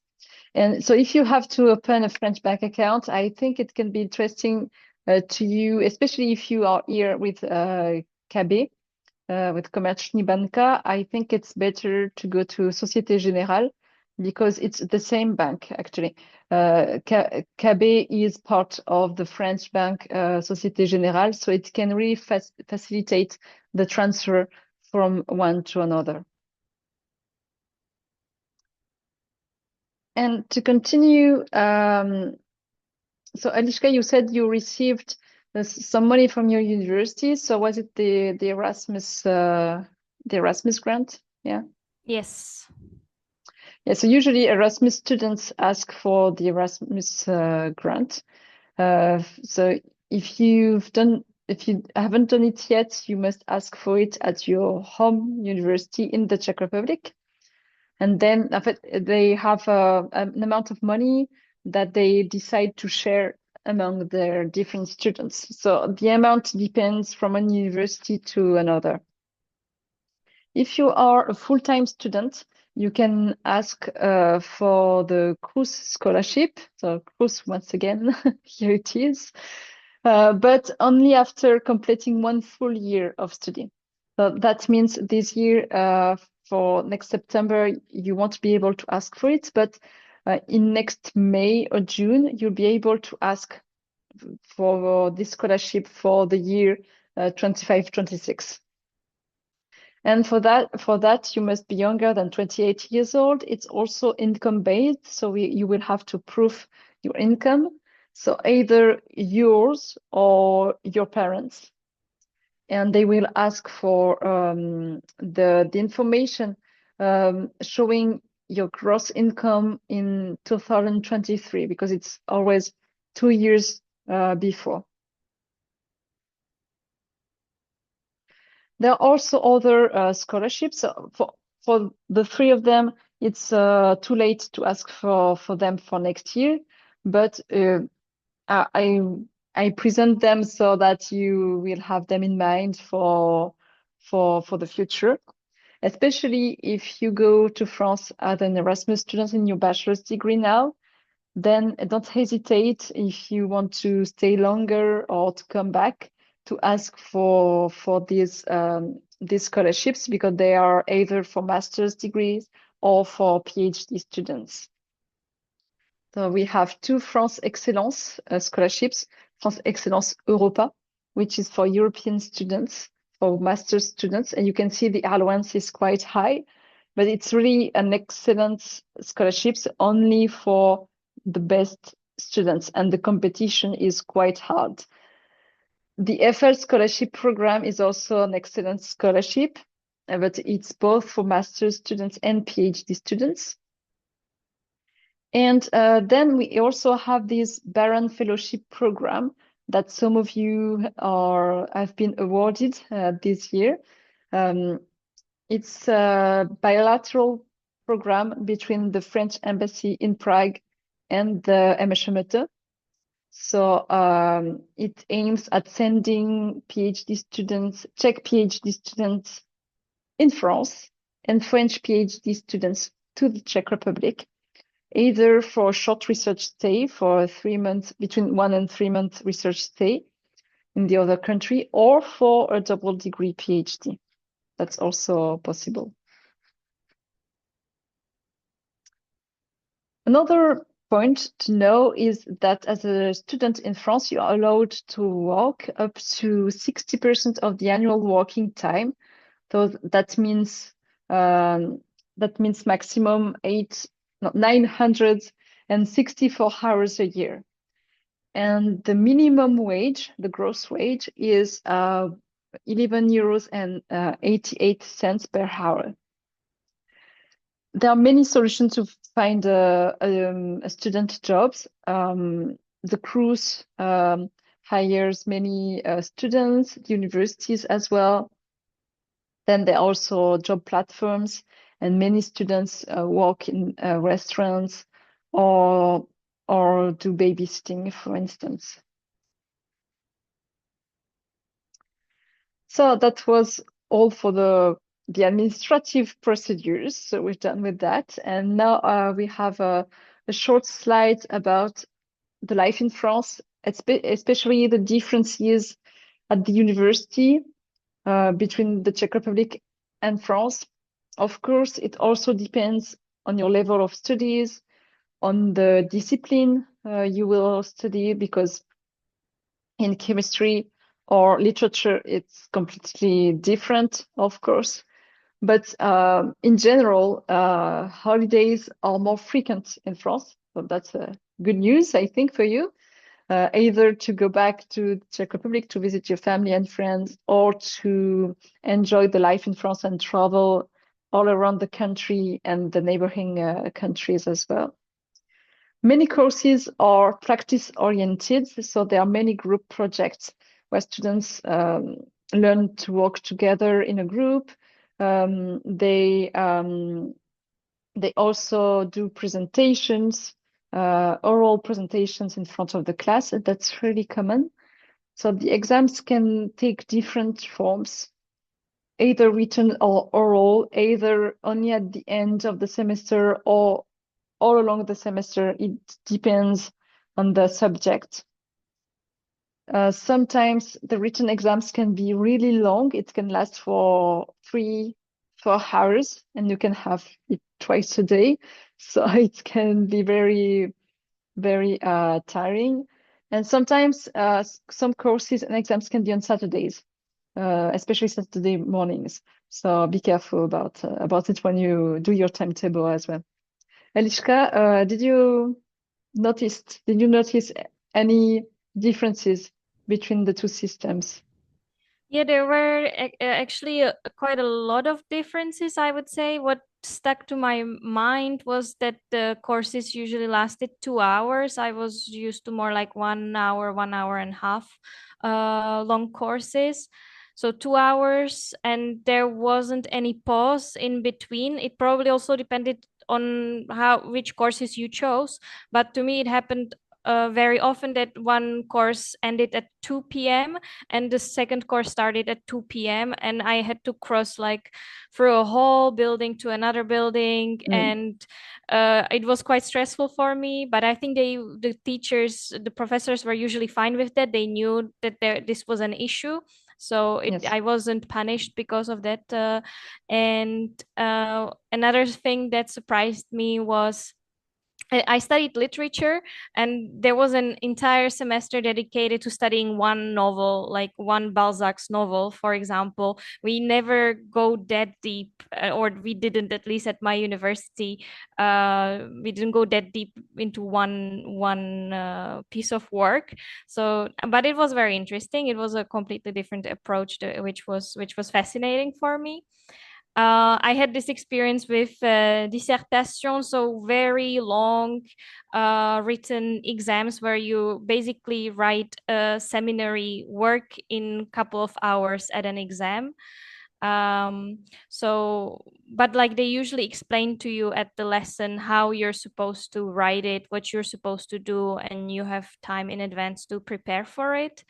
And so if you have to open a French bank account, I think it can be interesting to you, especially if you are here with KB, with Komerční banka. I think it's better to go to Société Générale because it's the same bank, actually. KB is part of the French bank Société Générale, so it can really facilitate the transfer from one to another. And to continue, so Eliška, you said you received some money from your university. So was it the Erasmus grant? Yeah. Yes. Yeah. So usually Erasmus students ask for the Erasmus grant. So if you haven't done it yet, you must ask for it at your home university in the Czech Republic. And then they have an amount of money that they decide to share among their different students. So the amount depends from one university to another. If you are a full-time student, you can ask for the Crous scholarship. So Crous, once again, here it is. But only after completing one full year of study. So that means this year, for next September, you won't be able to ask for it, but in next May or June, you'll be able to ask for this scholarship for the year 25-26. And for that, you must be younger than 28 years old. It's also income-based, so you will have to prove your income. So either yours or your parents. And they will ask for the information showing your gross income in 2023, because it's always 2 years before. There are also other scholarships. For the three of them, it's too late to ask for them for next year. But I present them so that you will have them in mind for the future, especially if you go to France as an Erasmus student in your bachelor's degree now. Then don't hesitate if you want to stay longer or to come back to ask for these scholarships, because they are either for master's degrees or for PhD students. So we have two France Excellence scholarships, France Excellence Europa, which is for European students, for master's students, and you can see the allowance is quite high, but it's really an excellent scholarships only for the best students, and the competition is quite hard. The FL scholarship program is also an excellent scholarship, but it's both for master's students and PhD students. And then we also have this Baron Fellowship program that some of you have been awarded this year. It's a bilateral program between the French embassy in Prague and the MSHMT. So it aims at sending PhD students, Czech PhD students in France and French PhD students to the Czech Republic, either for a short research stay for 3 months, between 1 and 3 month research stay in the other country, or for a double degree PhD. That's also possible. Another point to know is that as a student in France, you are allowed to work up to 60% of the annual working time. So that means maximum 964 hours a year. And the minimum wage, the gross wage, is 11 euros and 88 cents per hour. There are many solutions to find a student jobs. The cruise hires many students, universities as well. Then there are also job platforms, and many students work in restaurants or do babysitting, for instance. So that was all for the administrative procedures. So we're done with that. And now we have a short slide about the life in France, especially the differences at the university between the Czech Republic and France. Of course, it also depends on your level of studies, on the discipline you will study, because in chemistry or literature, it's completely different, of course. But in general, holidays are more frequent in France. So that's good news, I think, for you. Either to go back to the Czech Republic to visit your family and friends, or to enjoy the life in France and travel all around the country and the neighboring countries as well. Many courses are practice-oriented, so there are many group projects where students learn to work together in a group. They also do presentations, oral presentations in front of the class. That's really common. So the exams can take different forms, either written or oral, either only at the end of the semester or all along the semester. It depends on the subject. Sometimes the written exams can be really long. It can last for 3-4 hours, and you can have it twice a day. So it can be very, very tiring. And sometimes some courses and exams can be on Saturdays, especially Saturday mornings. So be careful about it when you do your timetable as well. Eliška, did you notice any differences between the two systems? Yeah, there were actually quite a lot of differences, I would say. What stuck to my mind was that the courses usually lasted 2 hours. I was used to more like 1 hour, 1 hour and a half long courses. So 2 hours, and there wasn't any pause in between. It probably also depended on which courses you chose, but to me it happened very often that one course ended at 2 p.m. and the second course started at 2 p.m. and I had to cross like through a whole building to another building, and it was quite stressful for me. But I think the teachers, the professors were usually fine with that. They knew that this was an issue, so Yes. I wasn't punished because of that. And another thing that surprised me was I studied literature, and there was an entire semester dedicated to studying one novel, like one Balzac's novel, for example. We never go that deep, or we didn't, at least at my university. We didn't go that deep into one piece of work. So, but it was very interesting. It was a completely different approach, which was fascinating for me. I had this experience with dissertation, so very long written exams where you basically write a seminary work in a couple of hours at an exam. But like they usually explain to you at the lesson how you're supposed to write it, what you're supposed to do, and you have time in advance to prepare for it.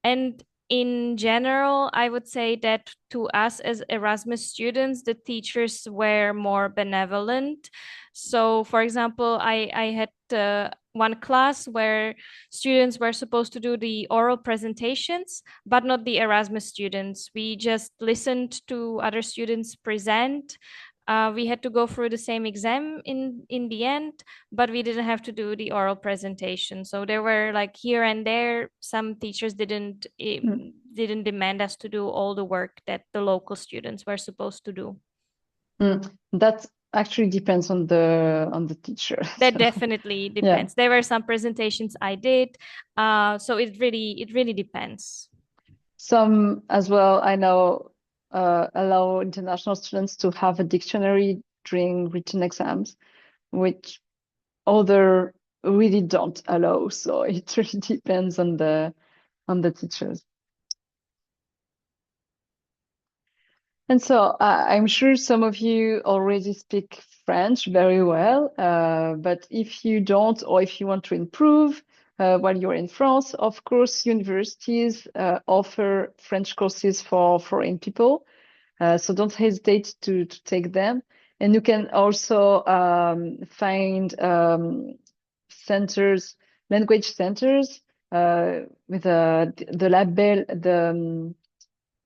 And in general, I would say that to us as Erasmus students, the teachers were more benevolent. So, for example, I had one class where students were supposed to do the oral presentations, but not the Erasmus students. We just listened to other students present. We had to go through the same exam in the end, but we didn't have to do the oral presentation. So there were like here and there some teachers didn't demand us to do all the work that the local students were supposed to do. That actually depends on the teacher. That definitely Yeah. depends. There were some presentations I did, so it really depends. Some as well, I know, allow international students to have a dictionary during written exams, which other really don't allow. So it really depends on the teachers. And so I'm sure some of you already speak French very well, but if you don't, or if you want to improve while you're in France, of course, universities offer French courses for foreign people. So don't hesitate to take them. And you can also find centers, language centers with the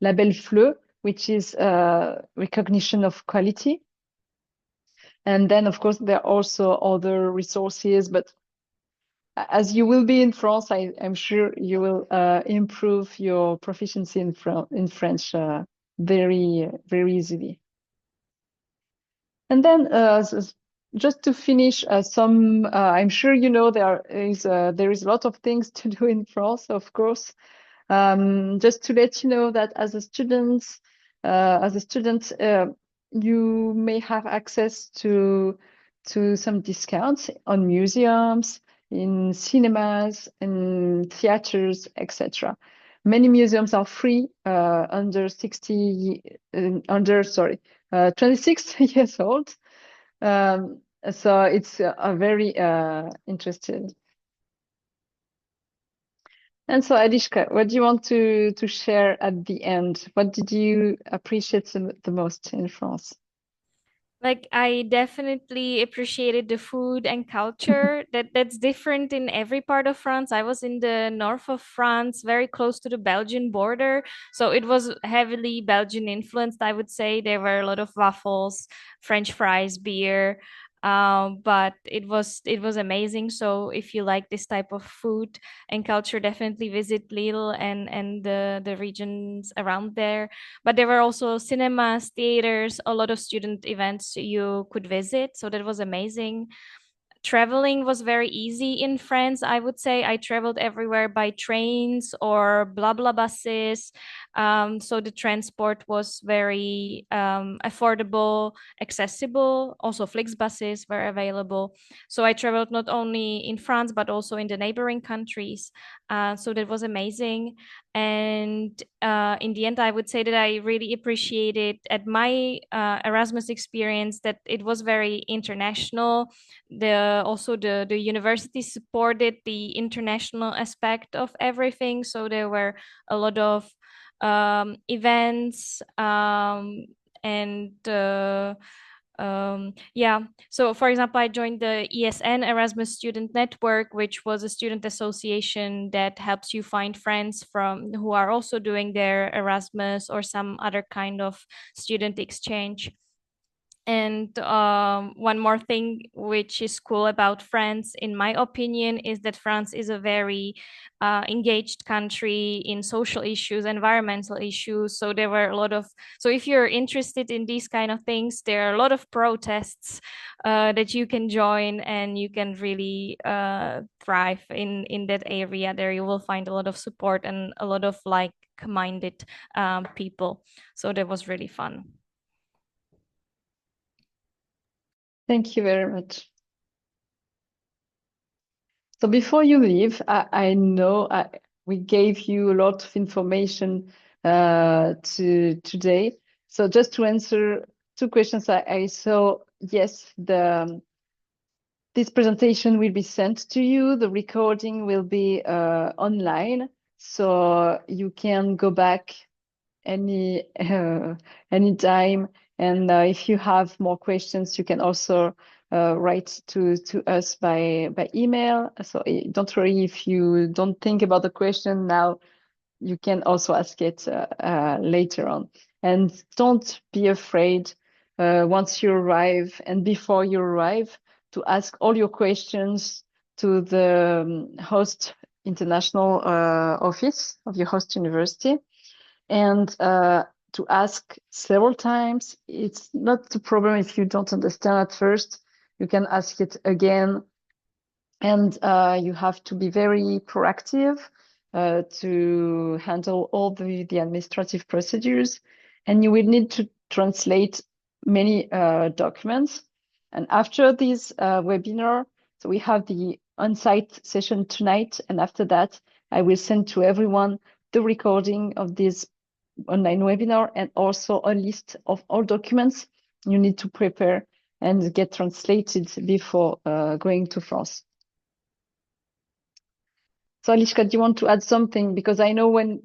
label FLE, which is recognition of quality. And then, of course, there are also other resources, but as you will be in France, I'm sure you will improve your proficiency in French very, very easily. And then just to finish, I'm sure you know there is a lot of things to do in France, of course. Just to let you know that as a student, you may have access to some discounts on museums, in cinemas, in theaters, etc. Many museums are free under 26 years old. So it's a very interesting. And so, Eliška, what do you want to share at the end? What did you appreciate the most in France? Like I definitely appreciated the food and culture that's different in every part of France. I was in the north of France, very close to the Belgian border, so it was heavily Belgian influenced, I would say. There were a lot of waffles, French fries, beer. But it was amazing. So if you like this type of food and culture, definitely visit Lille and the regions around there. But there were also cinemas, theaters, a lot of student events you could visit. So that was amazing. Traveling was very easy in France, I would say. I traveled everywhere by trains or blah blah buses. So the transport was very affordable, accessible. Also, Flixbuses were available. So I traveled not only in France but also in the neighboring countries. So that was amazing. And in the end, I would say that I really appreciated at my Erasmus experience that it was very international. also the university supported the international aspect of everything. So there were a lot of events, and yeah. So for example, I joined the ESN, Erasmus Student Network, which was a student association that helps you find friends from who are also doing their Erasmus or some other kind of student exchange. And one more thing which is cool about France, in my opinion, is that France is a very engaged country in social issues, environmental issues. So there were a lot of, so if you're interested in these kind of things, there are a lot of protests that you can join, and you can really thrive in that area. There you will find a lot of support and a lot of like-minded people. So that was really fun. Thank you very much. So before you leave, I know we gave you a lot of information today. So just to answer two questions I saw, yes, this presentation will be sent to you. The recording will be online, so you can go back any time. And if you have more questions, you can also write to us by email. So don't worry if you don't think about the question now. You can also ask it later on. And don't be afraid once you arrive and before you arrive to ask all your questions to the host international office of your host university. And to ask several times. It's not a problem if you don't understand at first. You can ask it again. And you have to be very proactive to handle all the administrative procedures. And you will need to translate many documents. And after this webinar, so we have the on-site session tonight. And after that, I will send to everyone the recording of this online webinar and also a list of all documents you need to prepare and get translated before going to France. So Eliška, do you want to add something? Because I know when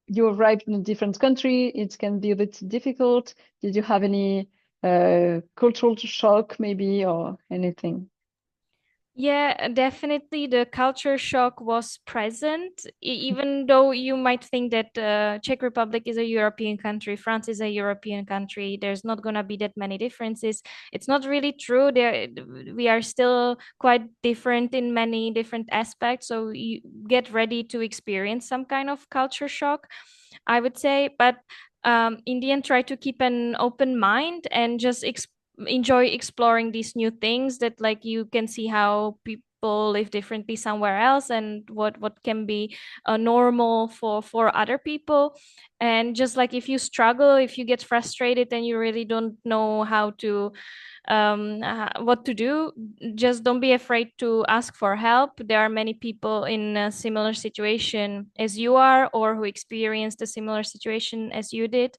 you arrived in a different country, it can be a bit difficult. Did you have any cultural shock maybe or anything? Yeah, definitely the culture shock was present, even though you might think that Czech Republic is a European country, France is a European country, there's not gonna be that many differences. It's not really true. We are still quite different in many different aspects, so you get ready to experience some kind of culture shock, I would say. But in the end, try to keep an open mind and just enjoy exploring these new things, that like you can see how people live differently somewhere else, and what can be normal for other people. And just like if you struggle, if you get frustrated and you really don't know how to what to do, just don't be afraid to ask for help. There are many people in a similar situation as you are, or who experienced a similar situation as you did.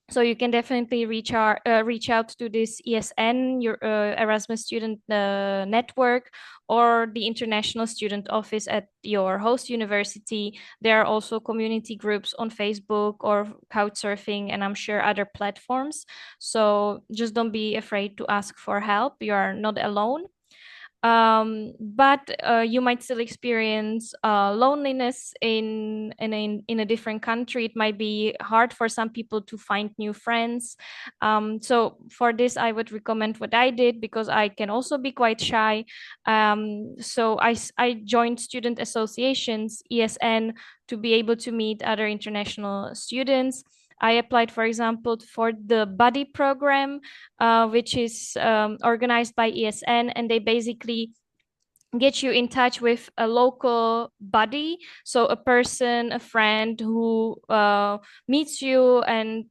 So you can definitely reach out to this ESN, your Erasmus Student Network, or the International Student Office at your host university. There are also community groups on Facebook or Couchsurfing, and I'm sure other platforms. So just don't be afraid to ask for help. You are not alone. But you might still experience loneliness in a different country. It might be hard for some people to find new friends. So for this, I would recommend what I did, because I can also be quite shy. So I joined student associations, ESN, to be able to meet other international students. I applied, for example, for the buddy program, which is organized by ESN, and they basically get you in touch with a local buddy, so a person, a friend who meets you and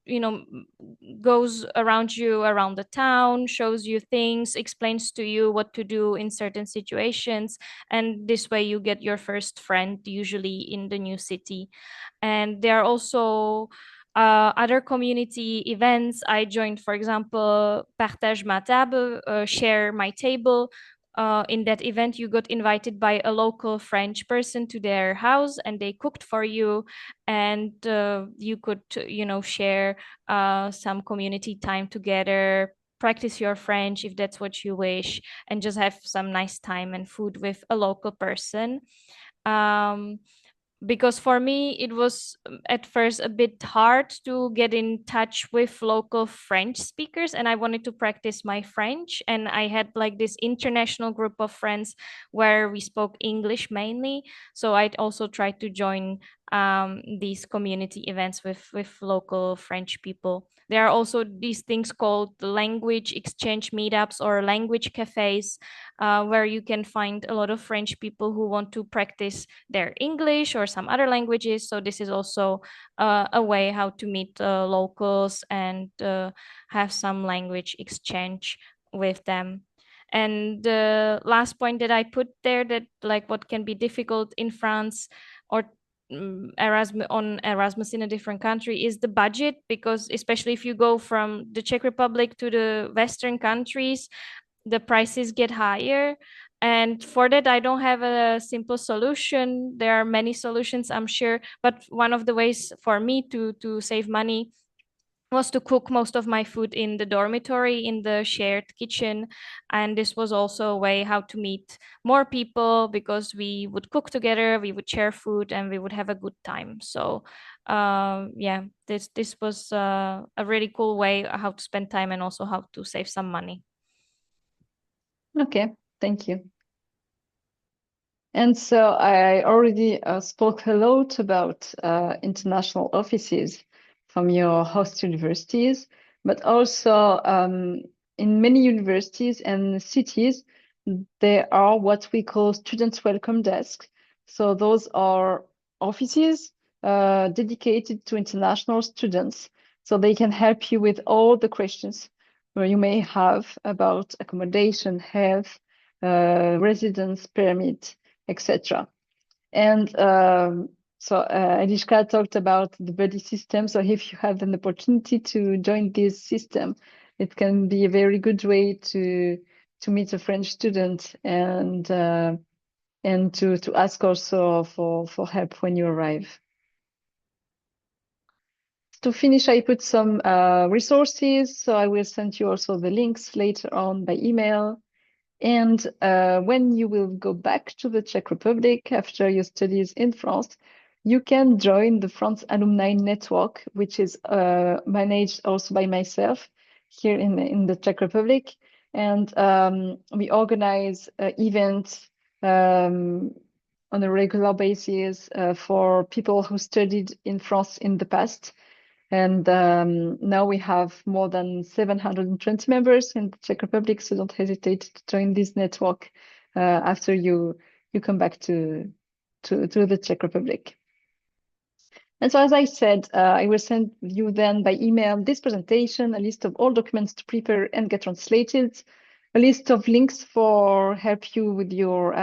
goes around you around the town, shows you things, explains to you what to do in certain situations, and this way you get your first friend, usually in the new city. And there are also other community events I joined, for example, Partage ma table, share my table, in that event, you got invited by a local French person to their house, and they cooked for you, and you could, share some community time together, practice your French if that's what you wish, and just have some nice time and food with a local person. Um, because for me it was at first a bit hard to get in touch with local French speakers, and I wanted to practice my French, and I had like this international group of friends where we spoke English mainly, so I'd also try to join these community events with local French people. There are also these things called language exchange meetups or language cafes, where you can find a lot of French people who want to practice their English or some other languages. So this is also a way how to meet locals and have some language exchange with them. And the last point that I put there, that like what can be difficult in France or Erasmus in a different country, is the budget, because especially if you go from the Czech Republic to the Western countries, the prices get higher. And for that, I don't have a simple solution. There are many solutions, I'm sure, but one of the ways for me to save money was to cook most of my food in the dormitory, in the shared kitchen. And this was also a way how to meet more people, because we would cook together, we would share food, and we would have a good time. So yeah, this was a really cool way how to spend time and also how to save some money. Okay, thank you. And so I already spoke a lot about international offices from your host universities, but also in many universities and cities, there are what we call student welcome desks. So those are offices dedicated to international students. So they can help you with all the questions where you may have about accommodation, health, residence permit, etc. And so Eliška talked about the buddy system. So if you have an opportunity to join this system, it can be a very good way to meet a French student and to ask also for help when you arrive. To finish, I put some resources. So I will send you also the links later on by email. And when you will go back to the Czech Republic after your studies in France, you can join the France Alumni Network, which is managed also by myself here in the Czech Republic. And we organize events on a regular basis for people who studied in France in the past. And now we have more than 720 members in the Czech Republic, so don't hesitate to join this network after you come back to the Czech Republic. And so, as I said, I will send you then by email this presentation, a list of all documents to prepare and get translated, a list of links for help you with your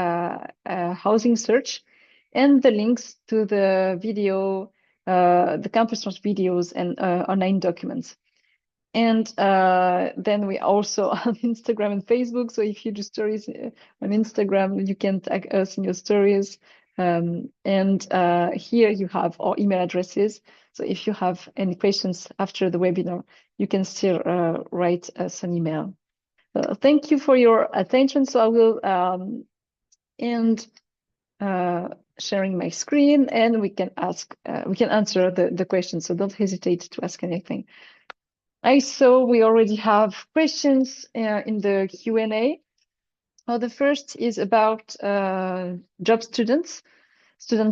housing search, and the links to the video, the campus tours videos and online documents. And then we also on Instagram and Facebook. So if you do stories on Instagram, you can tag us in your stories. And here you have our email addresses. So if you have any questions after the webinar, you can still write us an email. Thank you for your attention. So I will end sharing my screen, and we can answer the questions. So don't hesitate to ask anything. I saw we already have questions in the Q&A. The first is about students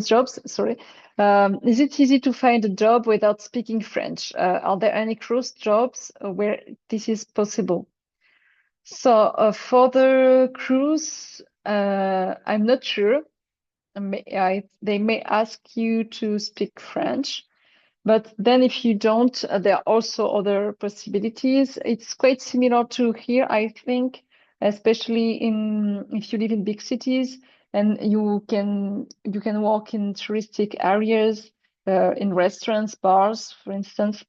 jobs, sorry. Is it easy to find a job without speaking French? Are there any cruise jobs where this is possible? So for the cruise, I'm not sure. They may ask you to speak French. But then if you don't, there are also other possibilities. It's quite similar to here, I think, especially if you live in big cities and you can walk in touristic areas, in restaurants, bars, for instance.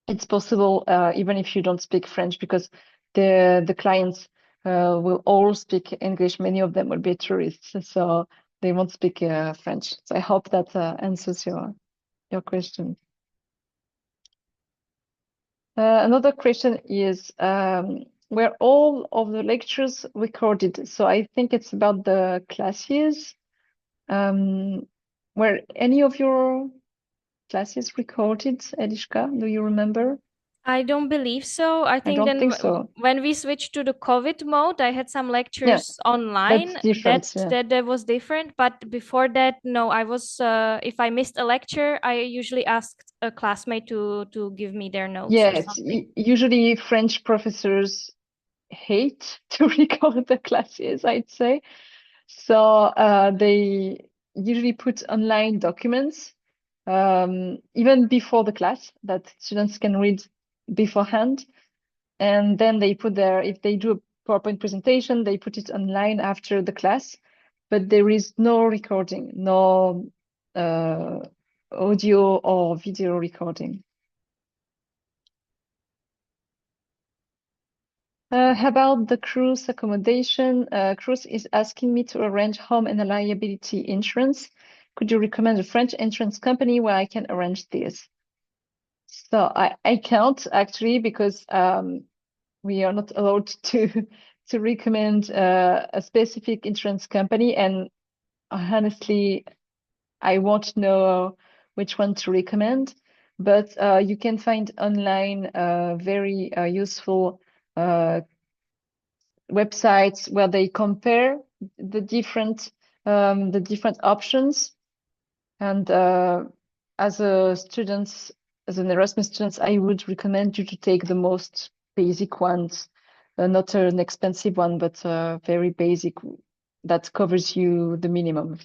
It's possible even if you don't speak French, because the clients will all speak English. Many of them will be tourists, so they won't speak French. So I hope that answers your question. Another question is, were all of the lectures recorded? So I think it's about the classes. Were any of your classes recorded, Eliška? Do you remember? I don't believe so. I I think don't then think so. when we switched to the COVID mode, I had some Yeah, lectures that's online. different. Yeah. That was different. But before that, no, I was if I missed a lecture, I usually asked a classmate to give me their notes or Yes, something. usually French professors hate to record the classes, I'd say. So they usually put online documents even before the class that students can read beforehand. And then they put if they do a PowerPoint presentation, they put it online after the class. But there is no recording, no audio or video recording. How about the cruise accommodation? Cruise is asking me to arrange home and liability insurance. Could you recommend a French insurance company where I can arrange this? So I can't actually because we are not allowed to recommend a specific insurance company, and honestly, I won't know which one to recommend. But you can find online very useful websites where they compare the different options. And as a student, as an Erasmus student, I would recommend you to take the most basic ones, not an expensive one, but very basic that covers you the minimum,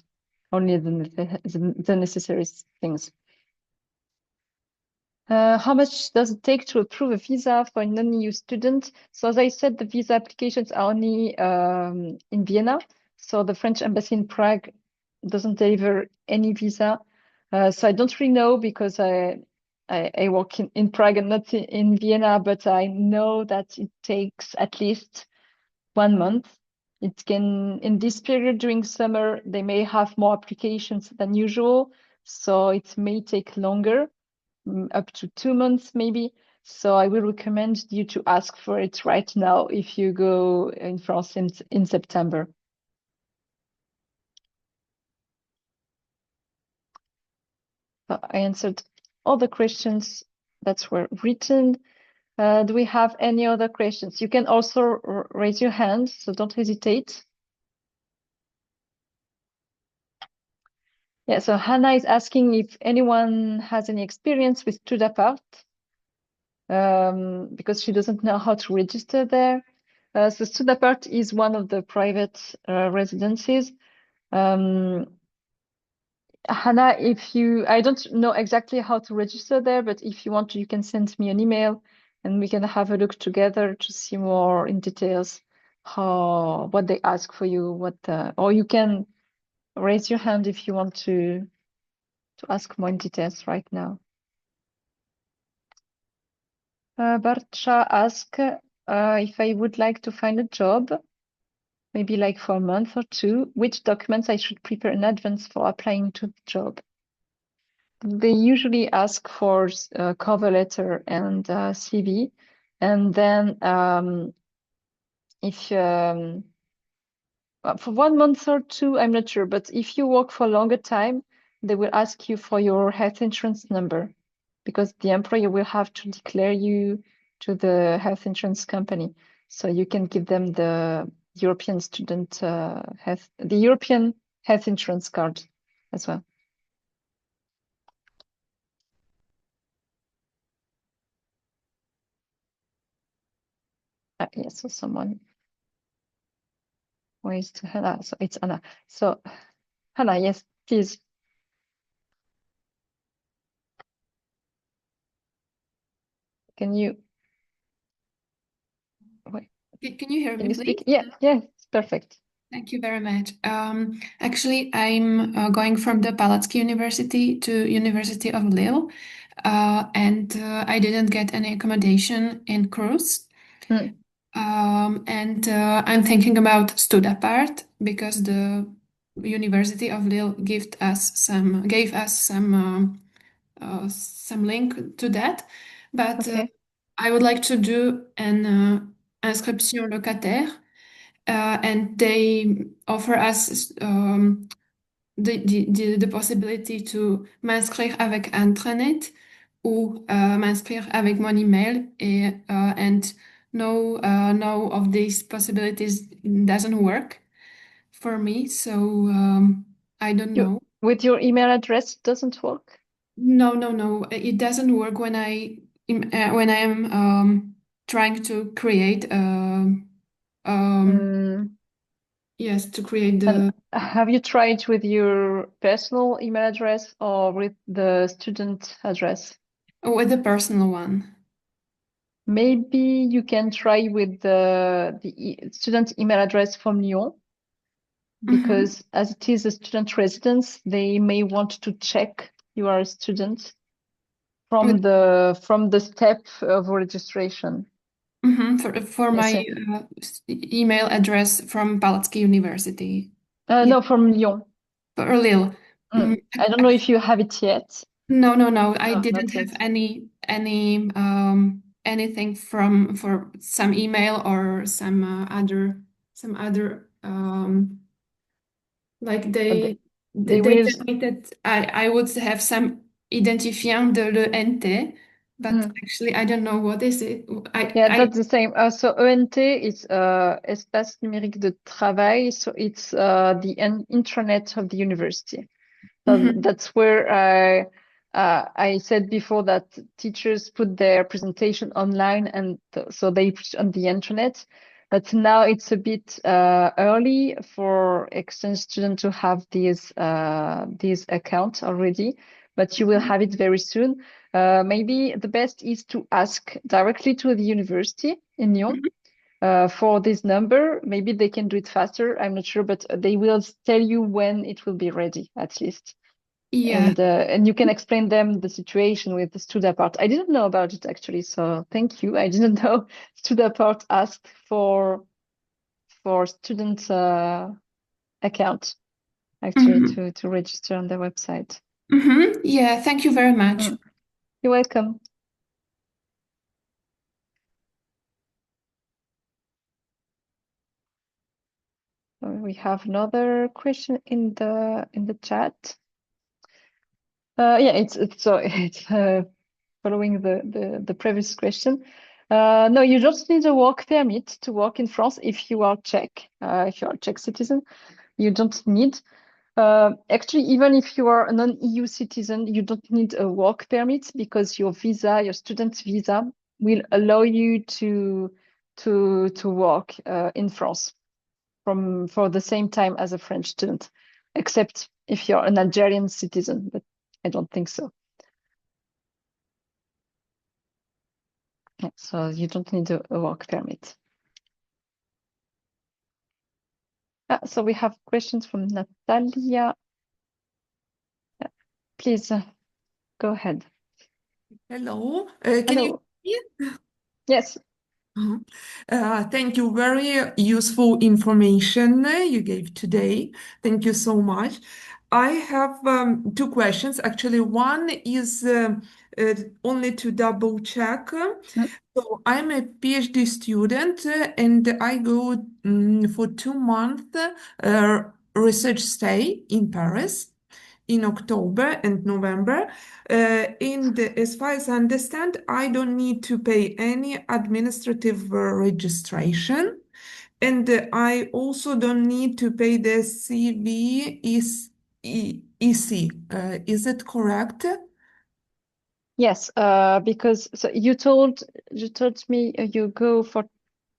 only the necessary things. How much does it take to approve a visa for a non-EU student? So as I said, the visa applications are only in Vienna. So the French embassy in Prague doesn't deliver any visa. So I don't really know because I work in Prague and not in Vienna, but I know that it takes at least 1 month. It can, in this period during summer, they may have more applications than usual. So it may take longer, up to 2 months maybe. So I will recommend you to ask for it right now if you go in France in September. So I answered all the questions that were written. Do we have any other questions? You can also raise your hand, so don't hesitate. Yeah, so Hannah is asking if anyone has any experience with Studapart, because she doesn't know how to register there. So Studapart is one of the private residencies. Hannah, I don't know exactly how to register there, but if you want to, you can send me an email and we can have a look together to see more in details what they ask for you, or you can raise your hand if you want to ask more in details right now. Barcha asked if I would like to find a job, maybe like for a month or two, which documents I should prepare in advance for applying to the job. They usually ask for a cover letter and CV, and then if for 1 month or two, I'm not sure, but if you work for a longer time, they will ask you for your health insurance number because the employer will have to declare you to the health insurance company. So you can give them the European the European health insurance card as well. Yes, so someone raised Hannah. So it's Anna. So Hannah, yes, please. Can you wait, Can you hear can me, you please? speak? Yeah, it's perfect. Thank you very much. Actually, I'm going from the Palacký University to University of Lille, and I didn't get any accommodation in Cruz. Mm. And I'm thinking about Studapart because the University of Lille gave us some link to that. But Okay. I would like to do an inscription locataire, and they offer us the possibility to m'inscrire avec intranet ou m'inscrire avec mon email, and no of these possibilities doesn't work for me, so I don't You know. with your email address doesn't work? No, it doesn't work when I am trying to create um Mm. yes, to create And the have you tried with your personal email address or with the student address? with the personal one. Maybe you can try with the student email address from Lyon, Mm-hmm. because as it is a student residence, they may want to check you are a student With from the step of registration. Mm-hmm. For Yes. my email address from Palacky University. Yeah, No, from Lyon. for Lille. Mm. I don't know if you have it yet. No. I No, didn't not have yet. anything for some email or some other like But they they they will. tell me that I would have some identifiant de l'ENT, but Mm. actually I don't know what is it. Yeah, I that's the same. So ENT is Espace Numérique de Travail. So it's the intranet of the university. So Mhm. that's where I said before that teachers put their presentation online, and so they put it on the internet. But now it's a bit early for exchange students to have these accounts already. But you will have it very soon. Maybe the best is to ask directly to the university in Lyon for this number. Maybe they can do it faster. I'm not sure, but they will tell you when it will be ready, at least. Yeah. And you can explain them the situation with the Studapart. I didn't know about it actually, so thank you. I didn't know Studapart asked for student account actually Mhm. to register on their website. Yeah, thank you very much. Mm. You're welcome. We have another question in the chat. Yeah, it's so it's following the previous question. No, you don't need a work permit to work in France if you are Czech. If you are a Czech citizen, you don't need. Actually, even if you are a non-EU citizen, you don't need a work permit because your visa, your student visa, will allow you to work in France for the same time as a French student, except if you're an Algerian citizen, but I don't think so. Yeah, so you don't need a work permit. So we have questions from Natalia. Please go ahead. Hello. Can you Hello. hear me? Yes. Mhm. Thank you. Very useful information you gave today. Thank you so much. I have two questions. Actually, one is only to double check. Mm. So I'm a PhD student and I go for 2 months research stay in Paris in October and November. And as far as I understand, I don't need to pay any administrative registration. And I also don't need to pay the CVEC. Is it correct? Yes, because so you told me you go for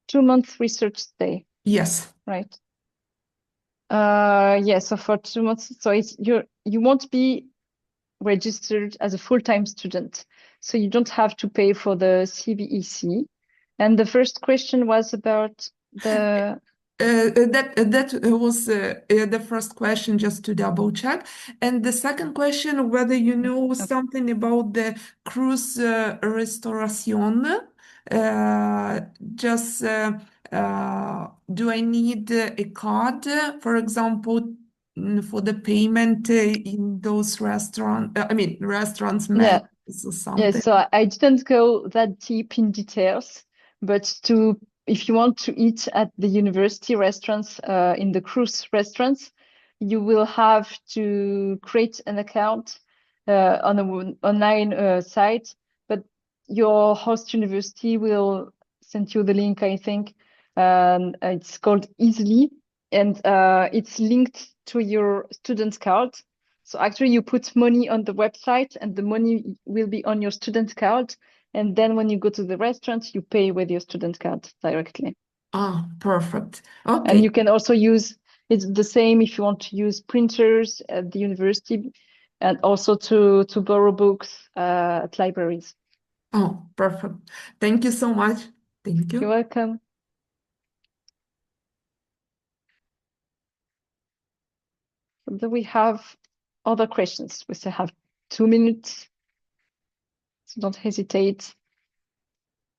2 months research stay, Yes. right? Yeah, so for 2 months, so you won't be registered as a full-time student, so you don't have to pay for the CVEC. And the first question was about the That was the first question, just to double check. And the second question, whether you know okay. something about the cruise restoration. just do I need a card, for example, for the payment in those restaurants? I mean, restaurants, Yeah. menus or Yeah, something. so I didn't go that deep in details, but if you want to eat at the university restaurants, in the cruise restaurants, you will have to create an account on an online site, but your host university will send you the link, I think. It's called Easily, and it's linked to your student card. So actually you put money on the website and the money will be on your student card. And then when you go to the restaurant, you pay with your student card directly. Ah, perfect. Okay. And you can also use, it's the same if you want to use printers at the university and also to borrow books at libraries. Oh, perfect. Thank you so much. Thank You're you. welcome. Do we have other questions? We still have 2 minutes, so don't hesitate.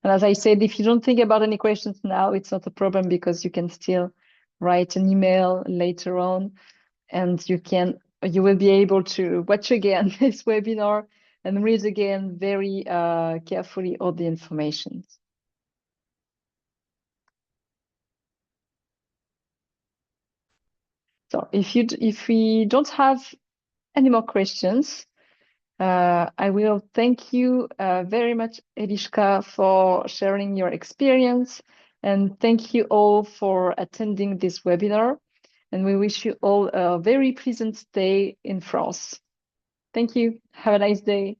And as I said, if you don't think about any questions now, it's not a problem because you can still write an email later on, and you will be able to watch again this webinar and read again very carefully all the information. So if we don't have any more questions, I will thank you very much, Eliška, for sharing your experience. And thank you all for attending this webinar. And we wish you all a very pleasant day in France. Thank you. Have a nice day.